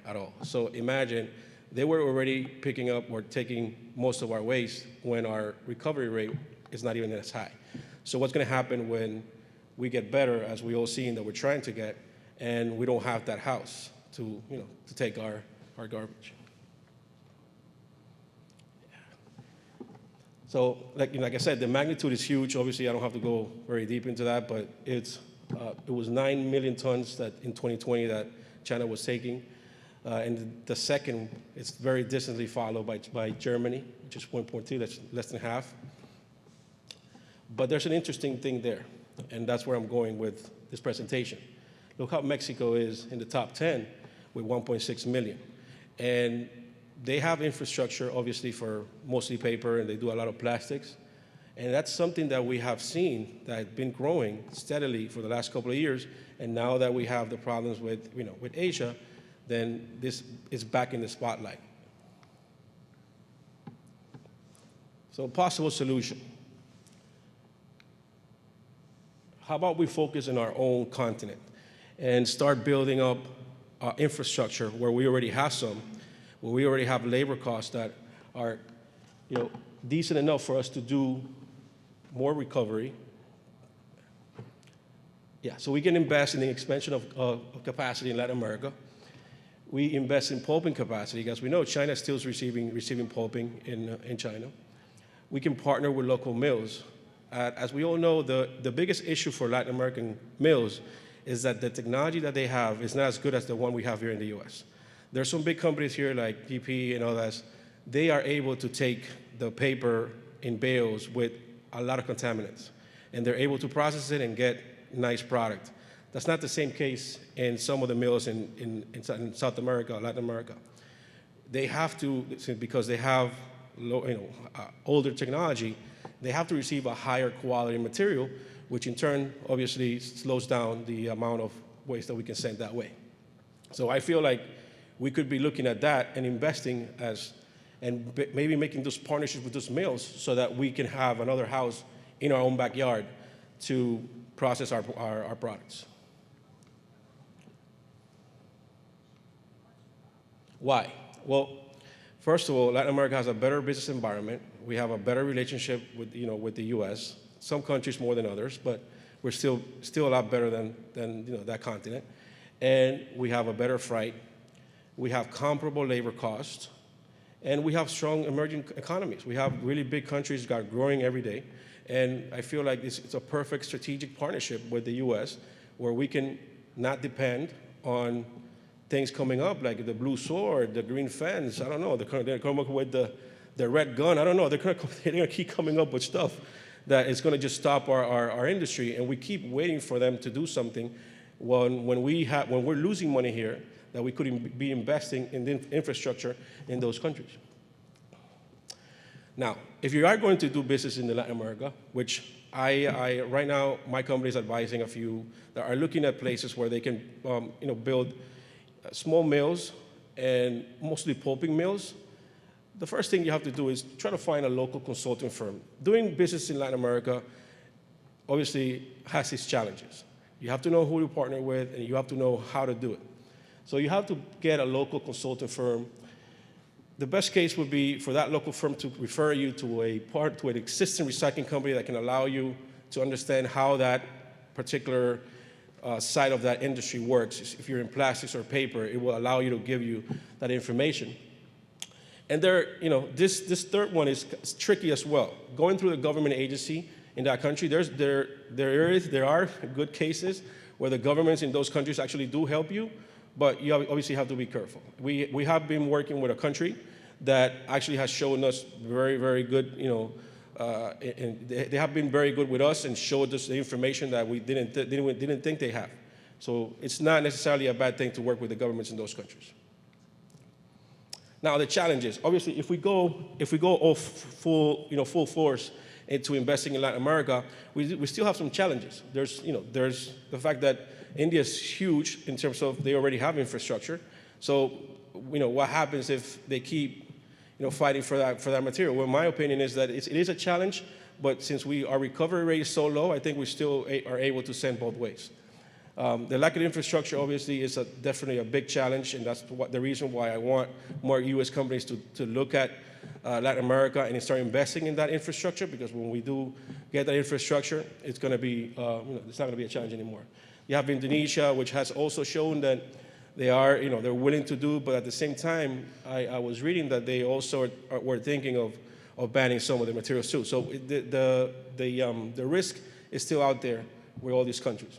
at all. So imagine they were already picking up or taking most of our waste when our recovery rate is not even as high. So what's going to happen when we get better, as we all seen that we're trying to get, and we don't have that house to take our garbage? So like I said, the magnitude is huge. Obviously, I don't have to go very deep into that, but it was 9 million tons that in 2020 that China was taking. And the second, it's very distantly followed by Germany, which is 1.2, that's less than half. But there's an interesting thing there, and that's where I'm going with this presentation. Look how Mexico is in the top 10 with 1.6 million. And they have infrastructure, obviously, for mostly paper, and they do a lot of plastics. And that's something that we have seen that has been growing steadily for the last couple of years. And now that we have the problems with Asia, then this is back in the spotlight. So possible solution. How about we focus on our own continent and start building up infrastructure where we already have some, where we already have labor costs that are decent enough for us to do more recovery. Yeah, so we can invest in the expansion of capacity in Latin America. We invest in pulping capacity, because we know China still is receiving pulping in China. We can partner with local mills. As we all know, the biggest issue for Latin American mills is that the technology that they have is not as good as the one we have here in the US. There are some big companies here like PP and others. They are able to take the paper in bales with a lot of contaminants, and they're able to process it and get nice product. That's not the same case in some of the mills in South America, Latin America. They have to, because they have older technology, they have to receive a higher quality material, which in turn obviously slows down the amount of waste that we can send that way. So I feel like we could be looking at that and investing and maybe making those partnerships with those mills so that we can have another house in our own backyard to process our products. Why? Well, first of all, Latin America has a better business environment. We have a better relationship with the U.S. Some countries more than others, but we're still a lot better than that continent. And we have a better freight. We have comparable labor costs, and we have strong emerging economies. We have really big countries that are growing every day, and I feel like it's a perfect strategic partnership with the U.S. where we can not depend on things coming up like the blue sword, the green fence. I don't know. They're coming up with the the red gun. I don't know. They're gonna keep coming up with stuff that is gonna just stop our industry, and we keep waiting for them to do something when we're losing money here that we could be investing in the infrastructure in those countries. Now, if you are going to do business in Latin America, which I right now, my company is advising a few that are looking at places where they can build small mills and mostly pulping mills. The first thing you have to do is try to find a local consulting firm. Doing business in Latin America obviously has its challenges. You have to know who you partner with, and you have to know how to do it. So you have to get a local consulting firm. The best case would be for that local firm to refer you to an existing recycling company that can allow you to understand how that particular side of that industry works. If you're in plastics or paper, it will allow you to give you that information. And this third one is tricky as well. Going through the government agency in that country, there are good cases where the governments in those countries actually do help you, but you obviously have to be careful. We have been working with a country that actually has shown us very, very good, and they have been very good with us and showed us the information that we didn't think they have. So it's not necessarily a bad thing to work with the governments in those countries. Now the challenges, obviously, if we go all full force into investing in Latin America, we still have some challenges. There's the fact that India is huge in terms of they already have infrastructure. So what happens if they keep fighting for that material? Well, my opinion is that it is a challenge, but since our recovery rate is so low, I think we still are able to send both ways. The lack of infrastructure obviously is definitely a big challenge, and that's the reason why I want more U.S. companies to look at Latin America and start investing in that infrastructure, because when we do get that infrastructure, it's going to be it's not going to be a challenge anymore. You have Indonesia, which has also shown that they're willing to do, but at the same time, I was reading that they also were thinking of banning some of the materials too. So the risk is still out there with all these countries.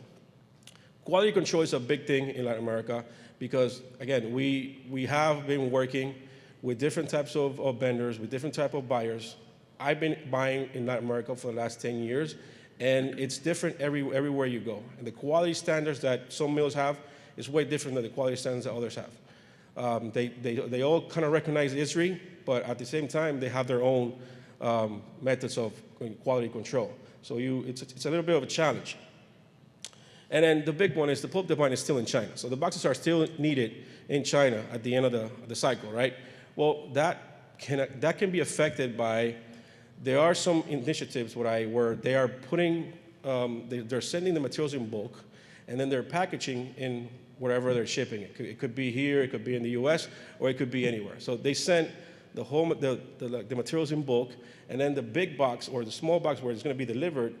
Quality control is a big thing in Latin America because, again, we have been working with different types of vendors, with different type of buyers. I've been buying in Latin America for the last 10 years, and it's different everywhere you go. And the quality standards that some mills have is way different than the quality standards that others have. They all kind of recognize ISRI, but at the same time, they have their own methods of quality control. So it's a little bit of a challenge. And then the big one is the pulp demand is still in China. So the boxes are still needed in China at the end of the cycle, right? Well, that can be affected by, there are some initiatives where they are putting, they're sending the materials in bulk, and then they're packaging in wherever they're shipping it. It could be here, it could be in the US, or it could be anywhere. So they sent the materials in bulk, and then the big box or the small box where it's going to be delivered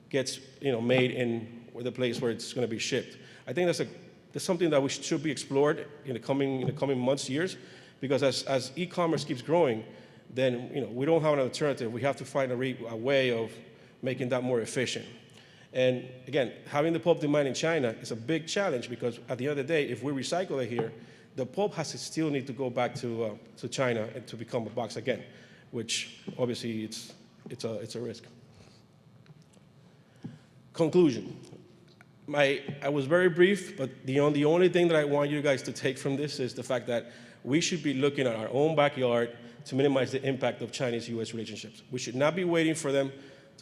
gets made in the place where it's going to be shipped. I think that's something that should be explored in the coming months, years, because as e-commerce keeps growing, then we don't have an alternative. We have to find a way of making that more efficient. And again, having the pulp demand in China is a big challenge because at the end of the day, if we recycle it here, the pulp has to still need to go back to China and to become a box again, which obviously it's a risk. Conclusion. I was very brief, but the only thing that I want you guys to take from this is the fact that we should be looking at our own backyard to minimize the impact of Chinese-U.S. relationships. We should not be waiting for them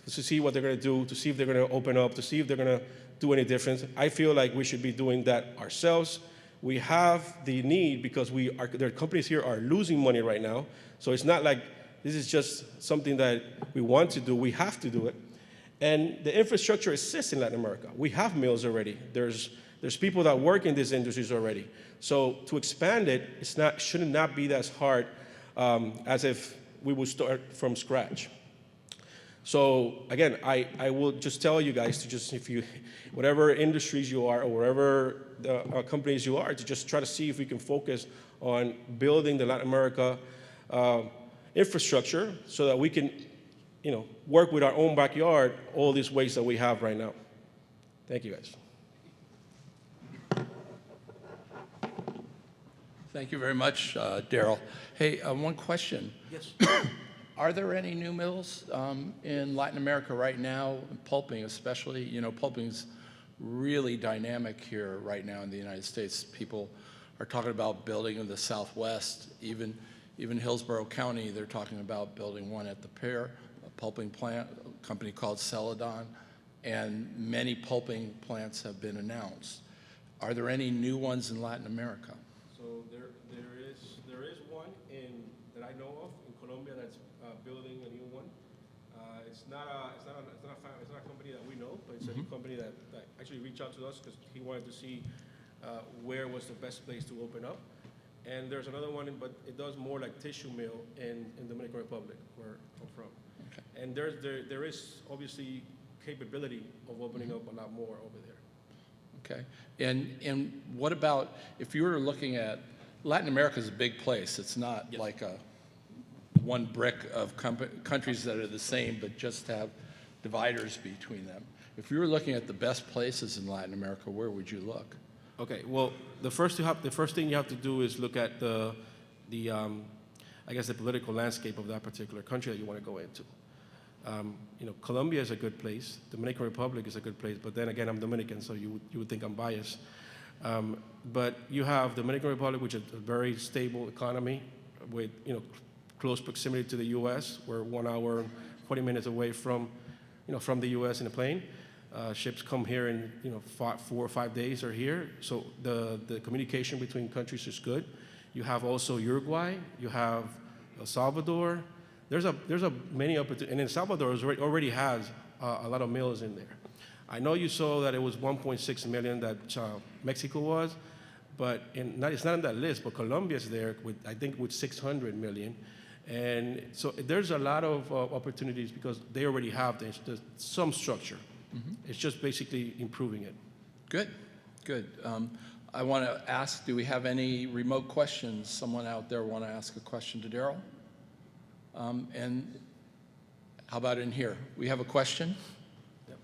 to see what they're going to do, to see if they're going to open up, to see if they're going to do any difference. I feel like we should be doing that ourselves. We have the need because their companies here are losing money right now. So it's not like this is just something that we want to do. We have to do it. And the infrastructure exists in Latin America. We have mills already. There's people that work in these industries already. So to expand it, should not be as hard as if we would start from scratch. So again, I will just tell you guys to whatever industries you are or wherever companies you are, to just try to see if we can focus on building the Latin America infrastructure so that we can work with our own backyard all these ways that we have right now. Thank you, guys. Thank you very much, Daryl. Hey, one question. Yes. Are there any new mills in Latin America right now, pulping especially? You know, pulping's really dynamic here right now in the United States. People are talking about building in the Southwest, even Hillsborough County, they're talking about building one at the Pear, a pulping plant, a company called Celadon, and many pulping plants have been announced. Are there any new ones in Latin America? So there is one that I know of in Colombia that's building a new one. It's not a company that we know, but it's a new company that actually reached out to us because he wanted to see where was the best place to open up. And there's another one, but it does more like tissue mill in Dominican Republic, where I'm from. Okay. And there is obviously capability of opening up a lot more over there. Okay. And what about, if you were looking at, Latin America is a big place. It's not like a one brick of countries that are the same, but just have dividers between them. If you were looking at the best places in Latin America, where would you look? Okay. Well, the first thing you have to do is look at the political landscape of that particular country that you want to go into. You know, Colombia is a good place. Dominican Republic is a good place. But then again, I'm Dominican, so you would think I'm biased. But you have Dominican Republic, which is a very stable economy with, you know, close proximity to the U.S. We're 1 hour and 40 minutes away from the U.S. in a plane. Ships come here in, 4 or 5 days are here. So the communication between countries is good. You have also Uruguay. You have El Salvador. There's many opportunities, and El Salvador already has a lot of mills in there. I know you saw that it was 1.6 million that Mexico was, but it's not on that list. But Colombia is there with 600 million, and so there's a lot of opportunities because they already have some structure. Mm-hmm. It's just basically improving it. Good. I want to ask, do we have any remote questions? Someone out there want to ask a question to Daryl? And how about in here? We have a question? Yep.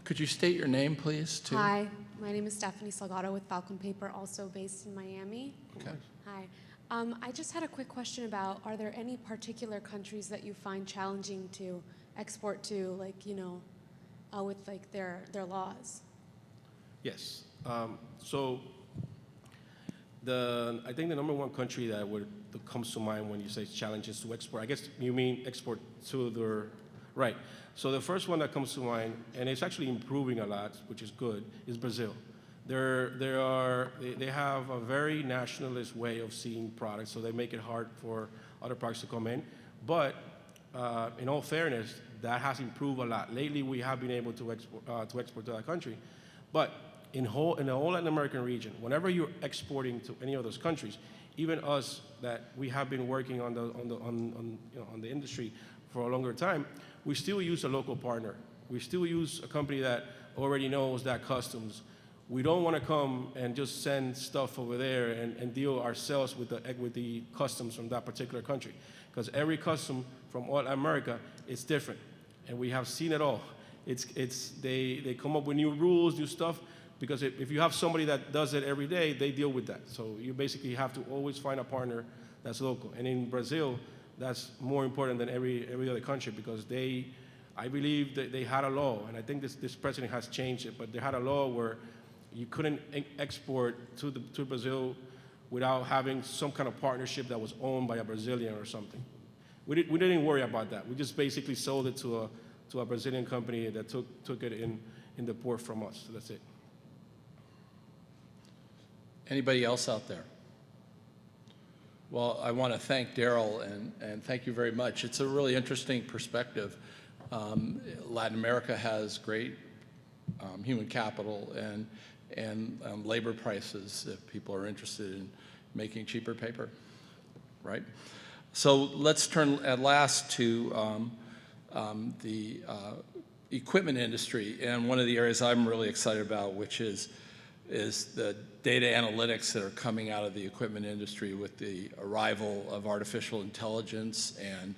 Could you state your name, please, too? Hi, my name is Stephanie Salgado with Falcon Paper, also based in Miami. Okay. Hi. I just had a quick question about, are there any particular countries that you find challenging to export to, like, with like their laws? Yes. So I think the number one country that comes to mind when you say challenges to export, I guess you mean export to the, right. So the first one that comes to mind, and it's actually improving a lot, which is good, is Brazil. They have a very nationalist way of seeing products, so they make it hard for other products to come in. But in all fairness, that has improved a lot. Lately, we have been able to export to that country. But in the whole Latin American region, whenever you're exporting to any of those countries, even us that we have been working on the industry for a longer time, we still use a local partner. We still use a company that already knows that customs. We don't want to come and just send stuff over there and deal ourselves with the customs from that particular country, because every custom from all America is different, and we have seen it all. They come up with new rules, new stuff, because if you have somebody that does it every day, they deal with that. So you basically have to always find a partner that's local. And in Brazil, that's more important than every other country, because I believe that they had a law, and I think this president has changed it, but they had a law where you couldn't export to Brazil without having some kind of partnership that was owned by a Brazilian or something. We didn't worry about that. We just basically sold it to a Brazilian company that took it in the port from us. So that's it. Anybody else out there? Well, I want to thank Daryl and thank you very much. It's a really interesting perspective. Latin America has great human capital and labor prices if people are interested in making cheaper paper, right? So let's turn at last to the equipment industry, and one of the areas I'm really excited about, which is the data analytics that are coming out of the equipment industry with the arrival of artificial intelligence and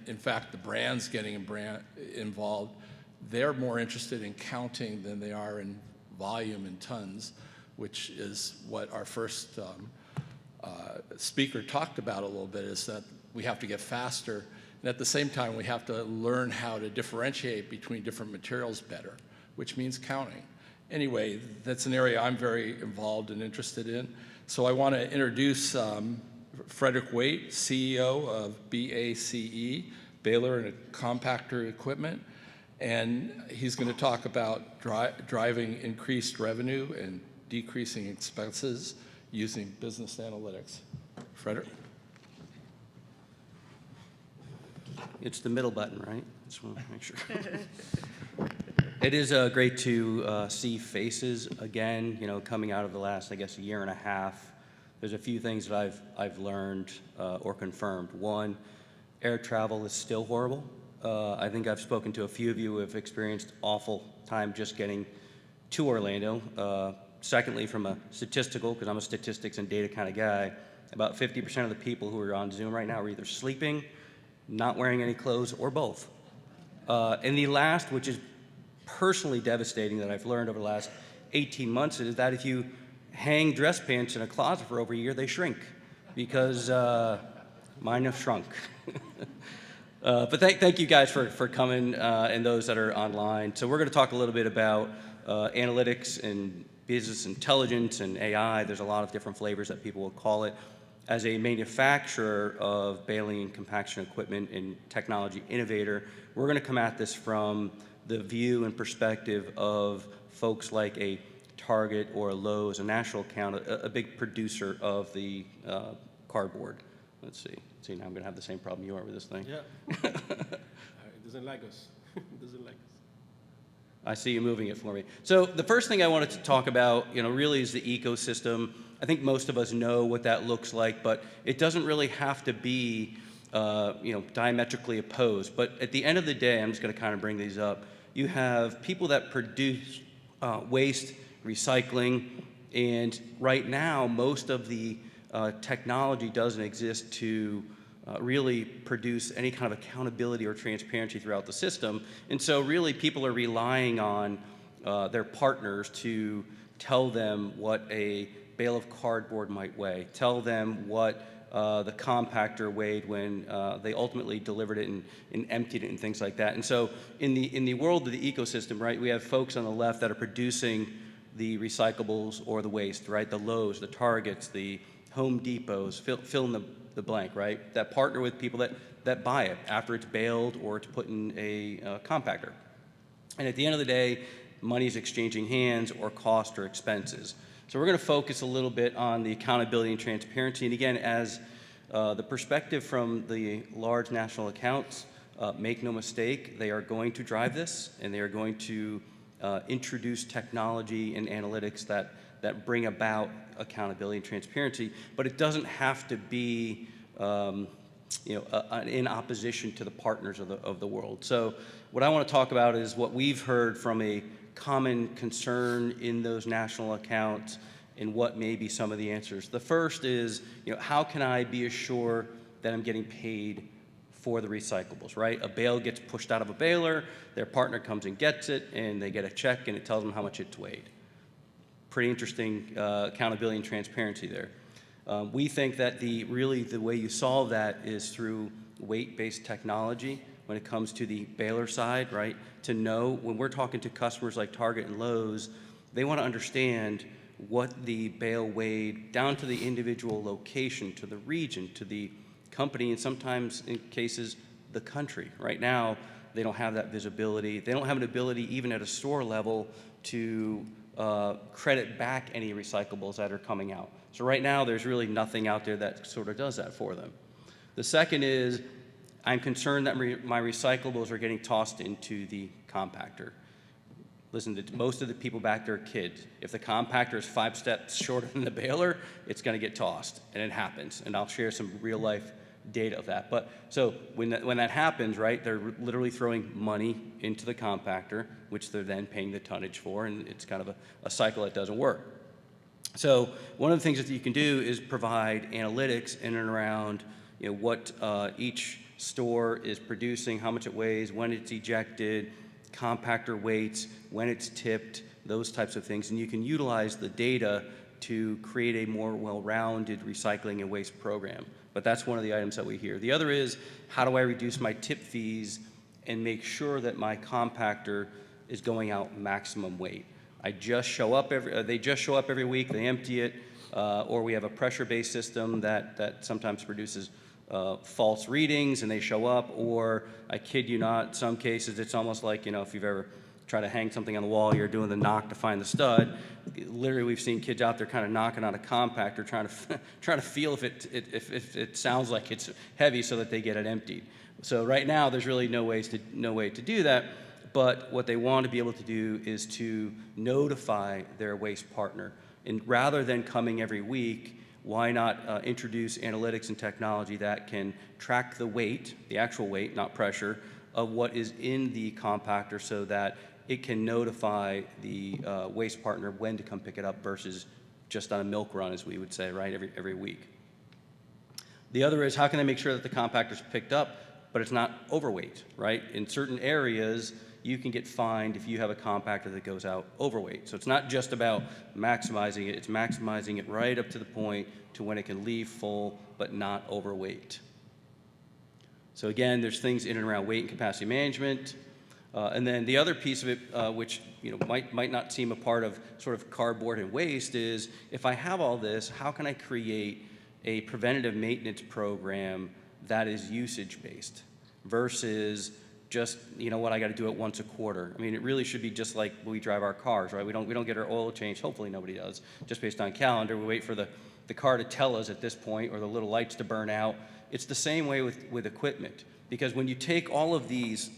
in fact the brands getting involved. They're more interested in counting than they are in volume in tons, which is what our first speaker talked about a little bit is that we have to get faster, and at the same time we have to learn how to differentiate between different materials better, which means counting. Anyway, that's an area I'm very involved and interested in. So I want to introduce Frederick Waite, CEO of BACE, Baler and Compactor Equipment, and he's going to talk about driving increased revenue and decreasing expenses using business analytics. Frederick? It's the middle button, right? Just want to make sure. It is great to see faces again, you know, coming out of the last, I guess, a year and a half. There's a few things that I've learned or confirmed. One, air travel is still horrible. I think I've spoken to a few of you who have experienced awful time just getting to Orlando. Secondly, from a statistical, because I'm a statistics and data kind of guy, about 50% of the people who are on Zoom right now are either sleeping, not wearing any clothes, or both. And the last, which is personally devastating that I've learned over the last 18 months, is that if you hang dress pants in a closet for over a year, they shrink, because mine have shrunk. But thank you guys for coming, and those that are online. So we're going to talk a little bit about analytics and business intelligence and AI. There's a lot of different flavors that people will call it. As a manufacturer of baling and compaction equipment and technology innovator, we're going to come at this from the view and perspective of folks like a Target or a Lowe's, a national account, a big producer of the cardboard. Let's see. See, now I'm going to have the same problem you are with this thing. Yeah. It doesn't like us. It doesn't like us. I see you moving it for me. So the first thing I wanted to talk about, you know, really is the ecosystem. I think most of us know what that looks like, but it doesn't really have to be, you know, diametrically opposed. But at the end of the day, I'm just going to kind of bring these up. You have people that produce waste, recycling, and right now, most of the technology doesn't exist to really produce any kind of accountability or transparency throughout the system. And so really people are relying on their partners to tell them what a bale of cardboard might weigh, tell them what the compactor weighed when they ultimately delivered it and emptied it and things like that. And so in the world of the ecosystem, right, we have folks on the left that are producing the recyclables or the waste, right, the Lowe's, the Targets, the Home Depots, fill in the blank, right, that partner with people that buy it after it's baled or it's put in a compactor. And at the end of the day, money is exchanging hands or cost or expenses. So we're going to focus a little bit on the accountability and transparency. And again, as the perspective from the large national accounts, make no mistake, they are going to drive this, and they are going to introduce technology and analytics that bring about accountability and transparency, but it doesn't have to be in opposition to the partners of the world. So what I want to talk about is what we've heard from a common concern in those national accounts and what may be some of the answers. The first is, how can I be assured that I'm getting paid for the recyclables, right? A bale gets pushed out of a baler, their partner comes and gets it, and they get a check and it tells them how much it's weighed. Pretty interesting accountability and transparency there. We think that the way you solve that is through weight-based technology when it comes to the baler side, right? To know when we're talking to customers like Target and Lowe's, they want to understand what the bale weighed down to the individual location, to the region, to the company, and sometimes in cases, the country. Right now, they don't have that visibility. They don't have an ability even at a store level to credit back any recyclables that are coming out. So right now, there's really nothing out there that sort of does that for them. The second is, I'm concerned that my recyclables are getting tossed into the compactor. Listen, most of the people back there are kids. If the compactor is 5 steps shorter than the baler, it's going to get tossed, and it happens. And I'll share some real-life data of that. But so when that happens, right, they're literally throwing money into the compactor, which they're then paying the tonnage for, and it's kind of a cycle that doesn't work. So one of the things that you can do is provide analytics in and around, what each store is producing, how much it weighs, when it's ejected, compactor weights, when it's tipped, those types of things. And you can utilize the data to create a more well-rounded recycling and waste program. But that's one of the items that we hear. The other is, how do I reduce my tip fees and make sure that my compactor is going out maximum weight? They just show up every week, they empty it, or we have a pressure-based system that sometimes produces false readings and they show up, or I kid you not, some cases it's almost like, if you've ever tried to hang something on the wall, you're doing the knock to find the stud. Literally, we've seen kids out there kind of knocking on a compactor, trying to feel if it sounds like it's heavy so that they get it emptied. So right now, there's really no way to do that. But what they want to be able to do is to notify their waste partner. And rather than coming every week, why not introduce analytics and technology that can track the weight, the actual weight, not pressure, of what is in the compactor so that it can notify the waste partner when to come pick it up versus just on a milk run, as we would say, right, every week. The other is, how can they make sure that the compactor's picked up, but it's not overweight, right? In certain areas, you can get fined if you have a compactor that goes out overweight. So it's not just about maximizing it, it's maximizing it right up to the point to when it can leave full, but not overweight. So again, there's things in and around weight and capacity management. And then the other piece of it, which might not seem a part of sort of cardboard and waste, is if I have all this, how can I create a preventative maintenance program that is usage-based versus just, I got to do it once a quarter. I mean, it really should be just like we drive our cars, right? We don't get our oil changed. Hopefully nobody does, just based on calendar. We wait for the car to tell us at this point, or the little lights to burn out. It's the same way with equipment, because when you take all of these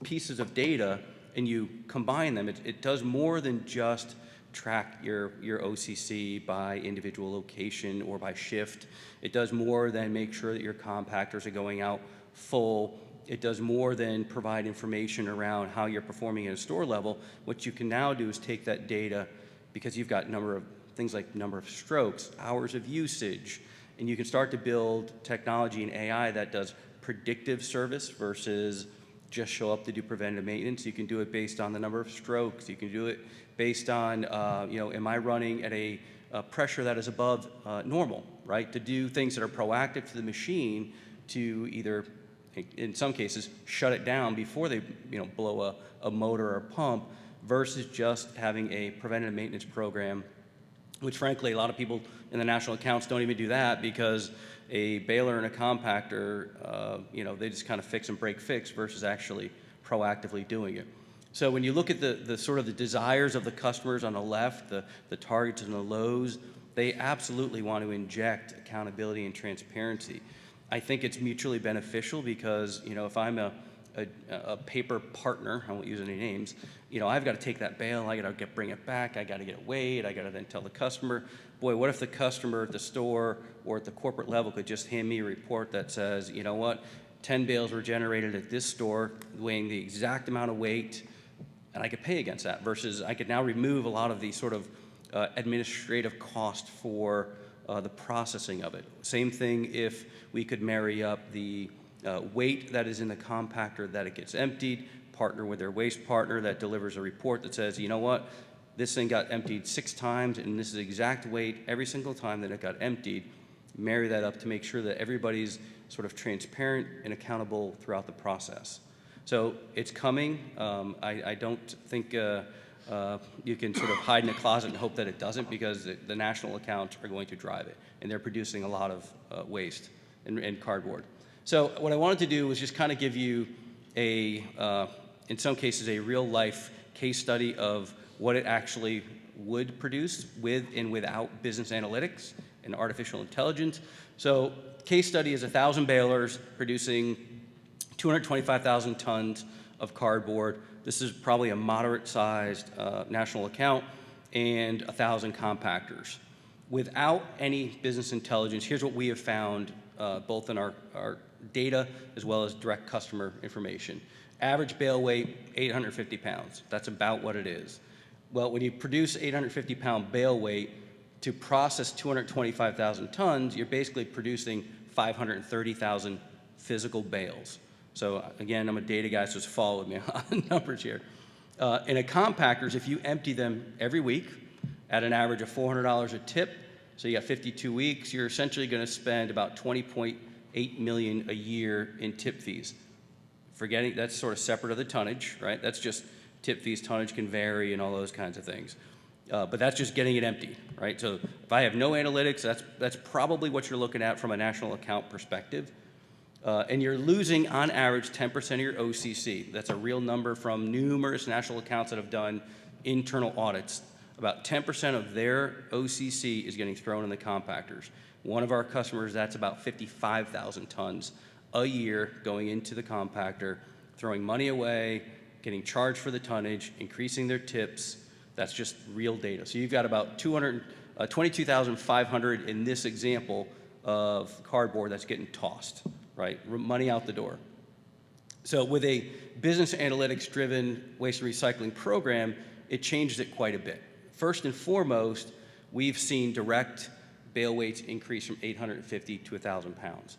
pieces of data and you combine them, it does more than just track your OCC by individual location or by shift. It does more than make sure that your compactors are going out full. It does more than provide information around how you're performing at a store level. What you can now do is take that data, because you've got things like number of strokes, hours of usage, and you can start to build technology and AI that does predictive service versus just show up to do preventative maintenance. You can do it based on the number of strokes. You can do it based on, am I running at a pressure that is above normal, right? To do things that are proactive to the machine to either, in some cases, shut it down before they blow a motor or a pump, versus just having a preventative maintenance program, which frankly a lot of people in the national accounts don't even do that, because a baler and a compactor, they just kind of fix and break fix versus actually proactively doing it. So when you look at the sort of the desires of the customers on the left, the targets and the lows, they absolutely want to inject accountability and transparency. I think it's mutually beneficial because, if I'm a paper partner, I won't use any names, I've got to take that bale, I got to bring it back, I got to get it weighed, I got to then tell the customer. Boy, what if the customer at the store or at the corporate level could just hand me a report that says, 10 bales were generated at this store weighing the exact amount of weight, and I could pay against that, versus I could now remove a lot of the sort of administrative cost for the processing of it. Same thing if we could marry up the weight that is in the compactor that it gets emptied, partner with their waste partner that delivers a report that says, this thing got emptied 6 times and this is the exact weight every single time that it got emptied. Marry that up to make sure that everybody's sort of transparent and accountable throughout the process. So it's coming. I don't think you can sort of hide in a closet and hope that it doesn't, because the national accounts are going to drive it, and they're producing a lot of waste and cardboard. So what I wanted to do was just kind of give you in some cases, a real life case study of what it actually would produce with and without business analytics and artificial intelligence. So case study is 1,000 balers producing 225,000 tons of cardboard. This is probably a moderate-sized national account, and 1,000 compactors. Without any business intelligence, here's what we have found, both in our data as well as direct customer information. Average bale weight, 850 pounds. That's about what it is. Well, when you produce 850-pound bale weight to process 225,000 tons, you're basically producing 530,000 physical bales. So again, I'm a data guy, so just follow with me on numbers here. In a compactors, if you empty them every week at an average of $400 a tip, so you got 52 weeks, you're essentially going to spend about $20.8 million a year in tip fees. Forgetting that's sort of separate of the tonnage, right? That's just tip fees, tonnage can vary and all those kinds of things. But that's just getting it empty, right? So if I have no analytics, that's probably what you're looking at from a national account perspective. And you're losing, on average, 10% of your OCC. That's a real number from numerous national accounts that have done internal audits. About 10% of their OCC is getting thrown in the compactors. One of our customers, that's about 55,000 tons a year going into the compactor, throwing money away, getting charged for the tonnage, increasing their tips. That's just real data. So you've got about 22,500 in this example of cardboard that's getting tossed, right? Money out the door. So with a business analytics-driven waste and recycling program, it changed it quite a bit. First and foremost, we've seen direct bale weights increase from 850 to 1,000 pounds.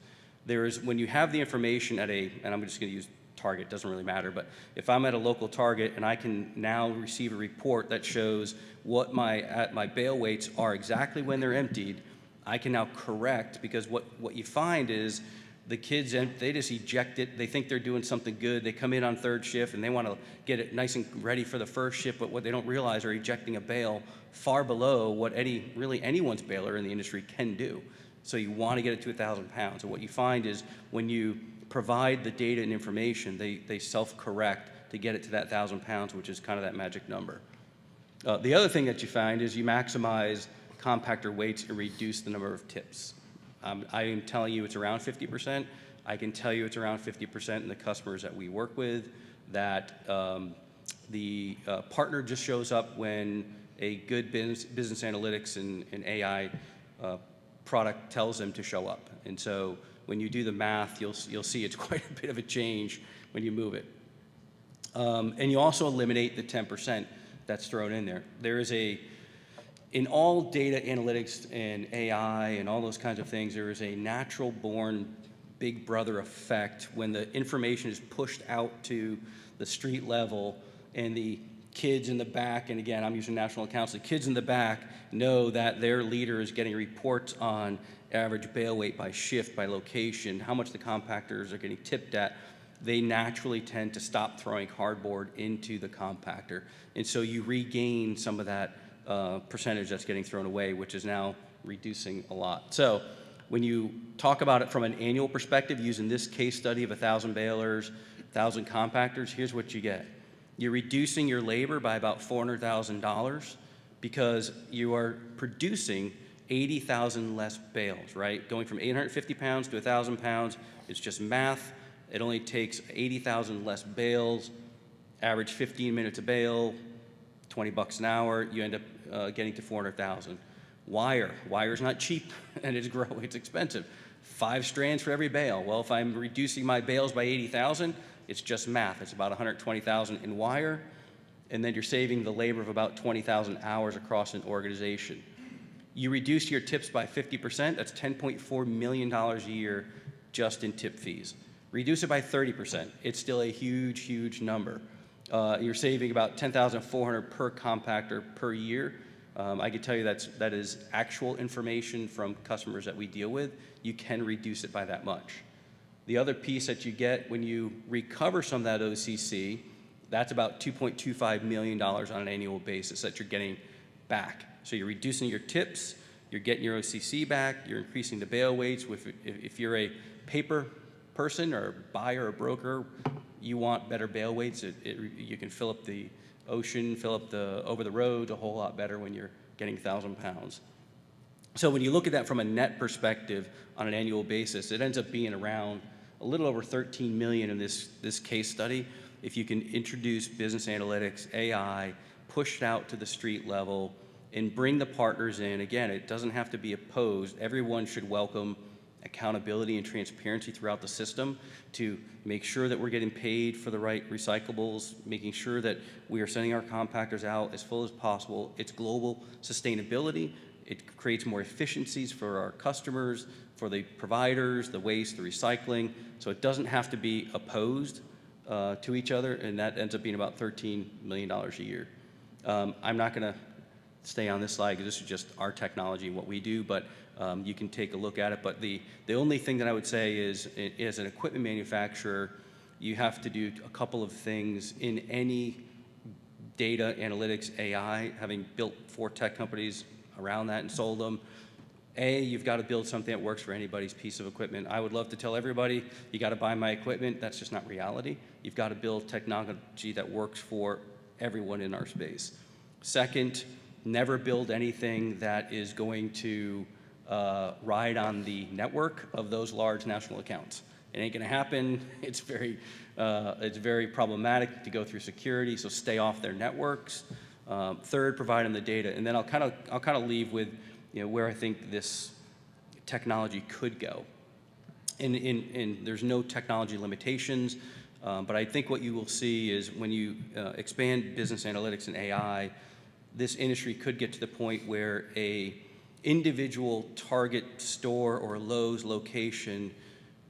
When you have the information at and I'm just going to use Target, doesn't really matter, but if I'm at a local Target and I can now receive a report that shows what my bale weights are exactly when they're emptied, I can now correct, because what you find is the kids, they just eject it. They think they're doing something good. They come in on third shift and they want to get it nice and ready for the first shift, but what they don't realize are ejecting a bale far below what anyone's baler in the industry can do. So you want to get it to 1,000 pounds. And what you find is when you provide the data and information, they self-correct to get it to that 1,000 pounds, which is kind of that magic number. The other thing that you find is you maximize compactor weights and reduce the number of tips. I am telling you it's around 50%. I can tell you it's around 50% in the customers that we work with, that the partner just shows up when a good business analytics and AI product tells them to show up. And so when you do the math, you'll see it's quite a bit of a change when you move it. And you also eliminate the 10% that's thrown in there. There is in all data analytics and AI and all those kinds of things, there is a natural born big brother effect when the information is pushed out to the street level and the kids in the back, and again, I'm using national accounts, the kids in the back know that their leader is getting reports on average bale weight by shift, by location, how much the compactors are getting tipped at. They naturally tend to stop throwing cardboard into the compactor. And so you regain some of that percentage that's getting thrown away, which is now reducing a lot. So when you talk about it from an annual perspective, using this case study of 1,000 balers, 1,000 compactors, here's what you get. You're reducing your labor by about $400,000 because you are producing 80,000 less bales, right? Going from 850 pounds to 1,000 pounds, it's just math. It only takes 80,000 less bales, average 15 minutes a bale, $20 an hour, you end up getting to 400,000. Wire's not cheap and it's expensive. 5 strands for every bale. Well, if I'm reducing my bales by 80,000, it's just math. It's about 120,000 in wire, and then you're saving the labor of about 20,000 hours across an organization. You reduce your tips by 50%, that's $10.4 million a year just in tip fees. Reduce it by 30%, it's still a huge, huge number. You're saving about $10,400 per compactor per year. I can tell you that is actual information from customers that we deal with. You can reduce it by that much. The other piece that you get when you recover some of that OCC, that's about $2.25 million on an annual basis that you're getting back. So you're reducing your tips, you're getting your OCC back, you're increasing the bale weights. If you're a paper person or a buyer or broker, you want better bale weights. You can fill up the ocean, fill up the over the road a whole lot better when you're getting 1,000 pounds. So when you look at that from a net perspective on an annual basis, it ends up being around a little over 13 million in this case study. If you can introduce business analytics, AI, push it out to the street level, and bring the partners in. Again, it doesn't have to be opposed. Everyone should welcome accountability and transparency throughout the system to make sure that we're getting paid for the right recyclables, making sure that we are sending our compactors out as full as possible. It's global sustainability. It creates more efficiencies for our customers, for the providers, the waste, the recycling. So it doesn't have to be opposed to each other, and that ends up being about $13 million a year. I'm not going to stay on this slide, because this is just our technology and what we do, but you can take a look at it. But the only thing that I would say is, as an equipment manufacturer, you have to do a couple of things in any data analytics AI, having built 4 tech companies around that and sold them. You've got to build something that works for anybody's piece of equipment. I would love to tell everybody, you got to buy my equipment. That's just not reality. You've got to build technology that works for everyone in our space. Second, never build anything that is going to ride on the network of those large national accounts. It ain't going to happen. It's very problematic to go through security, so stay off their networks. Third, provide them the data, and then I'll kind of leave with where I think this technology could go. And there's no technology limitations, but I think what you will see is when you expand business analytics and AI, this industry could get to the point where a individual Target store or Lowe's location,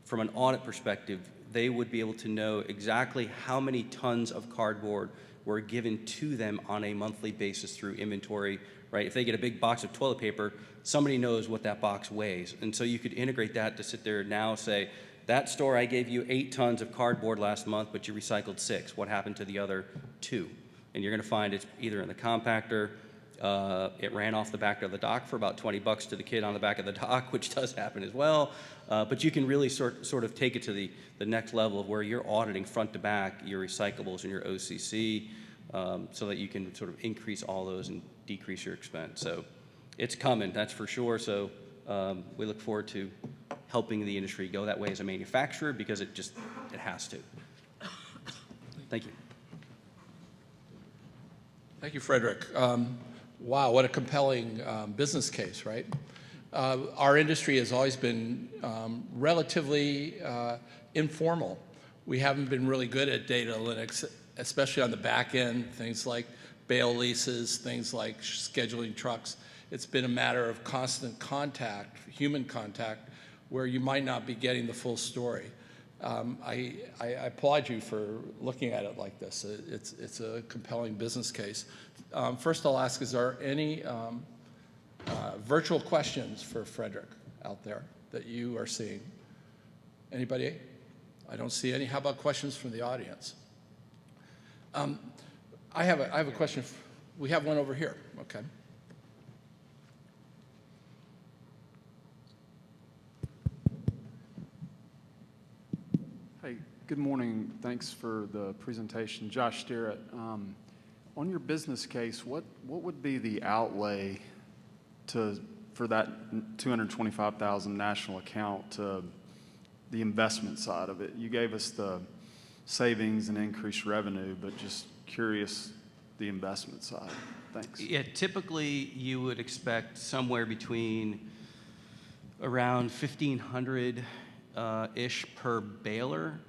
from an audit perspective, they would be able to know exactly how many tons of cardboard were given to them on a monthly basis through inventory, right? If they get a big box of toilet paper, somebody knows what that box weighs. And so you could integrate that to sit there now, say, that store, I gave you 8 tons of cardboard last month, but you recycled 6. What happened to the other 2? And you're going to find it's either in the compactor, it ran off the back of the dock for about $20 to the kid on the back of the dock, which does happen as well. But you can really sort of take it to the next level of where you're auditing front to back your recyclables and your OCC, so that you can sort of increase all those and decrease your expense. So it's coming, that's for sure. So we look forward to helping the industry go that way as a manufacturer, because it has to. Thank you. Thank you, Frederick. Wow, what a compelling business case, right? Our industry has always been relatively informal. We haven't been really good at data analytics, especially on the back end, things like bail leases, things like scheduling trucks. It's been a matter of constant contact, human contact, where you might not be getting the full story. I applaud you for looking at it like this. It's a compelling business case. First, I'll ask, is there any virtual questions for Frederick out there that you are seeing? Anybody? I don't see any. How about questions from the audience? I have a question. We have one over here. Okay. Hey, good morning. Thanks for the presentation. Josh Sterrett. On your business case, what would be the outlay for that 225,000 national account to the investment side of it? You gave us the savings and increased revenue, but just curious the investment side. Thanks. Yeah, typically you would expect somewhere between around 1,500 ish per baler,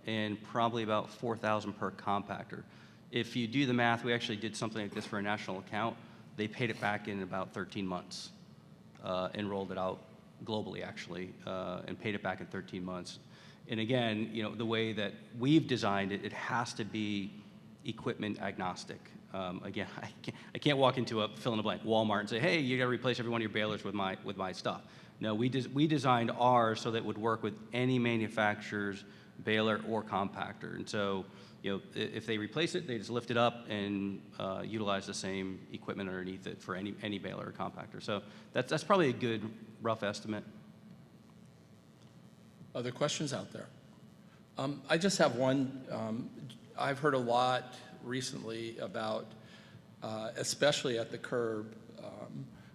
and probably about 4,000 per compactor. If you do the math, we actually did something like this for a national account. They paid it back in about 13 months and rolled it out globally, actually, and paid it back in 13 months. And again, the way that we've designed it, it has to be equipment agnostic. Again, I can't walk into a fill in the blank Walmart and say, hey, you got to replace every one of your balers with my stuff. No, we designed ours so that it would work with any manufacturer's baler or compactor. And so, if they replace it, they just lift it up and utilize the same equipment underneath it for any baler or compactor. So that's probably a good rough estimate. Other questions out there? I just have one. I've heard a lot recently about, especially at the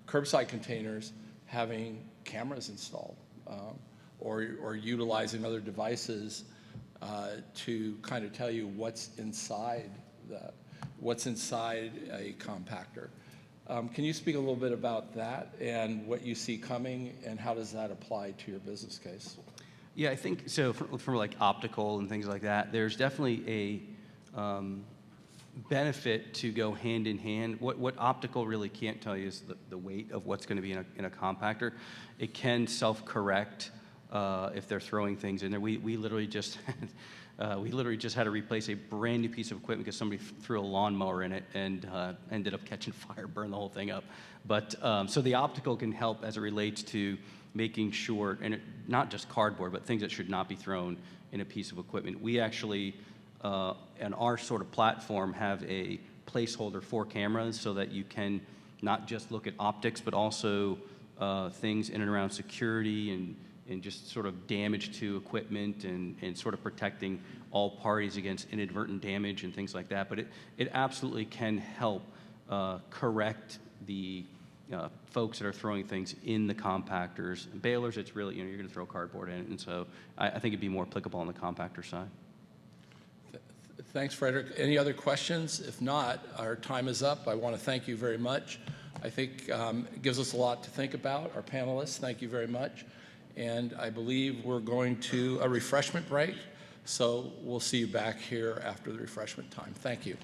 curbside containers, having cameras installed or utilizing other devices to kind of tell you what's inside a compactor. Can you speak a little bit about that and what you see coming, and how does that apply to your business case? Yeah, I think so. For like optical and things like that, there's definitely a benefit to go hand in hand. What optical really can't tell you is the weight of what's going to be in a compactor. It can self-correct if they're throwing things in there. We literally just had to replace a brand new piece of equipment because somebody threw a lawnmower in it and ended up catching fire, burned the whole thing up. But so the optical can help as it relates to making sure, and not just cardboard, but things that should not be thrown in a piece of equipment. We actually, on our sort of platform, have a placeholder for cameras so that you can not just look at optics, but also things in and around security and just sort of damage to equipment and sort of protecting all parties against inadvertent damage and things like that. But it absolutely can help correct the folks that are throwing things in the compactors. Balers, it's really, you're going to throw cardboard in it, and so I think it'd be more applicable on the compactor side. Thanks, Frederick. Any other questions? If not, our time is up. I want to thank you very much. I think it gives us a lot to think about. Our panelists, thank you very much. And I believe we're going to a refreshment break, so we'll see you back here after the refreshment time. Thank you.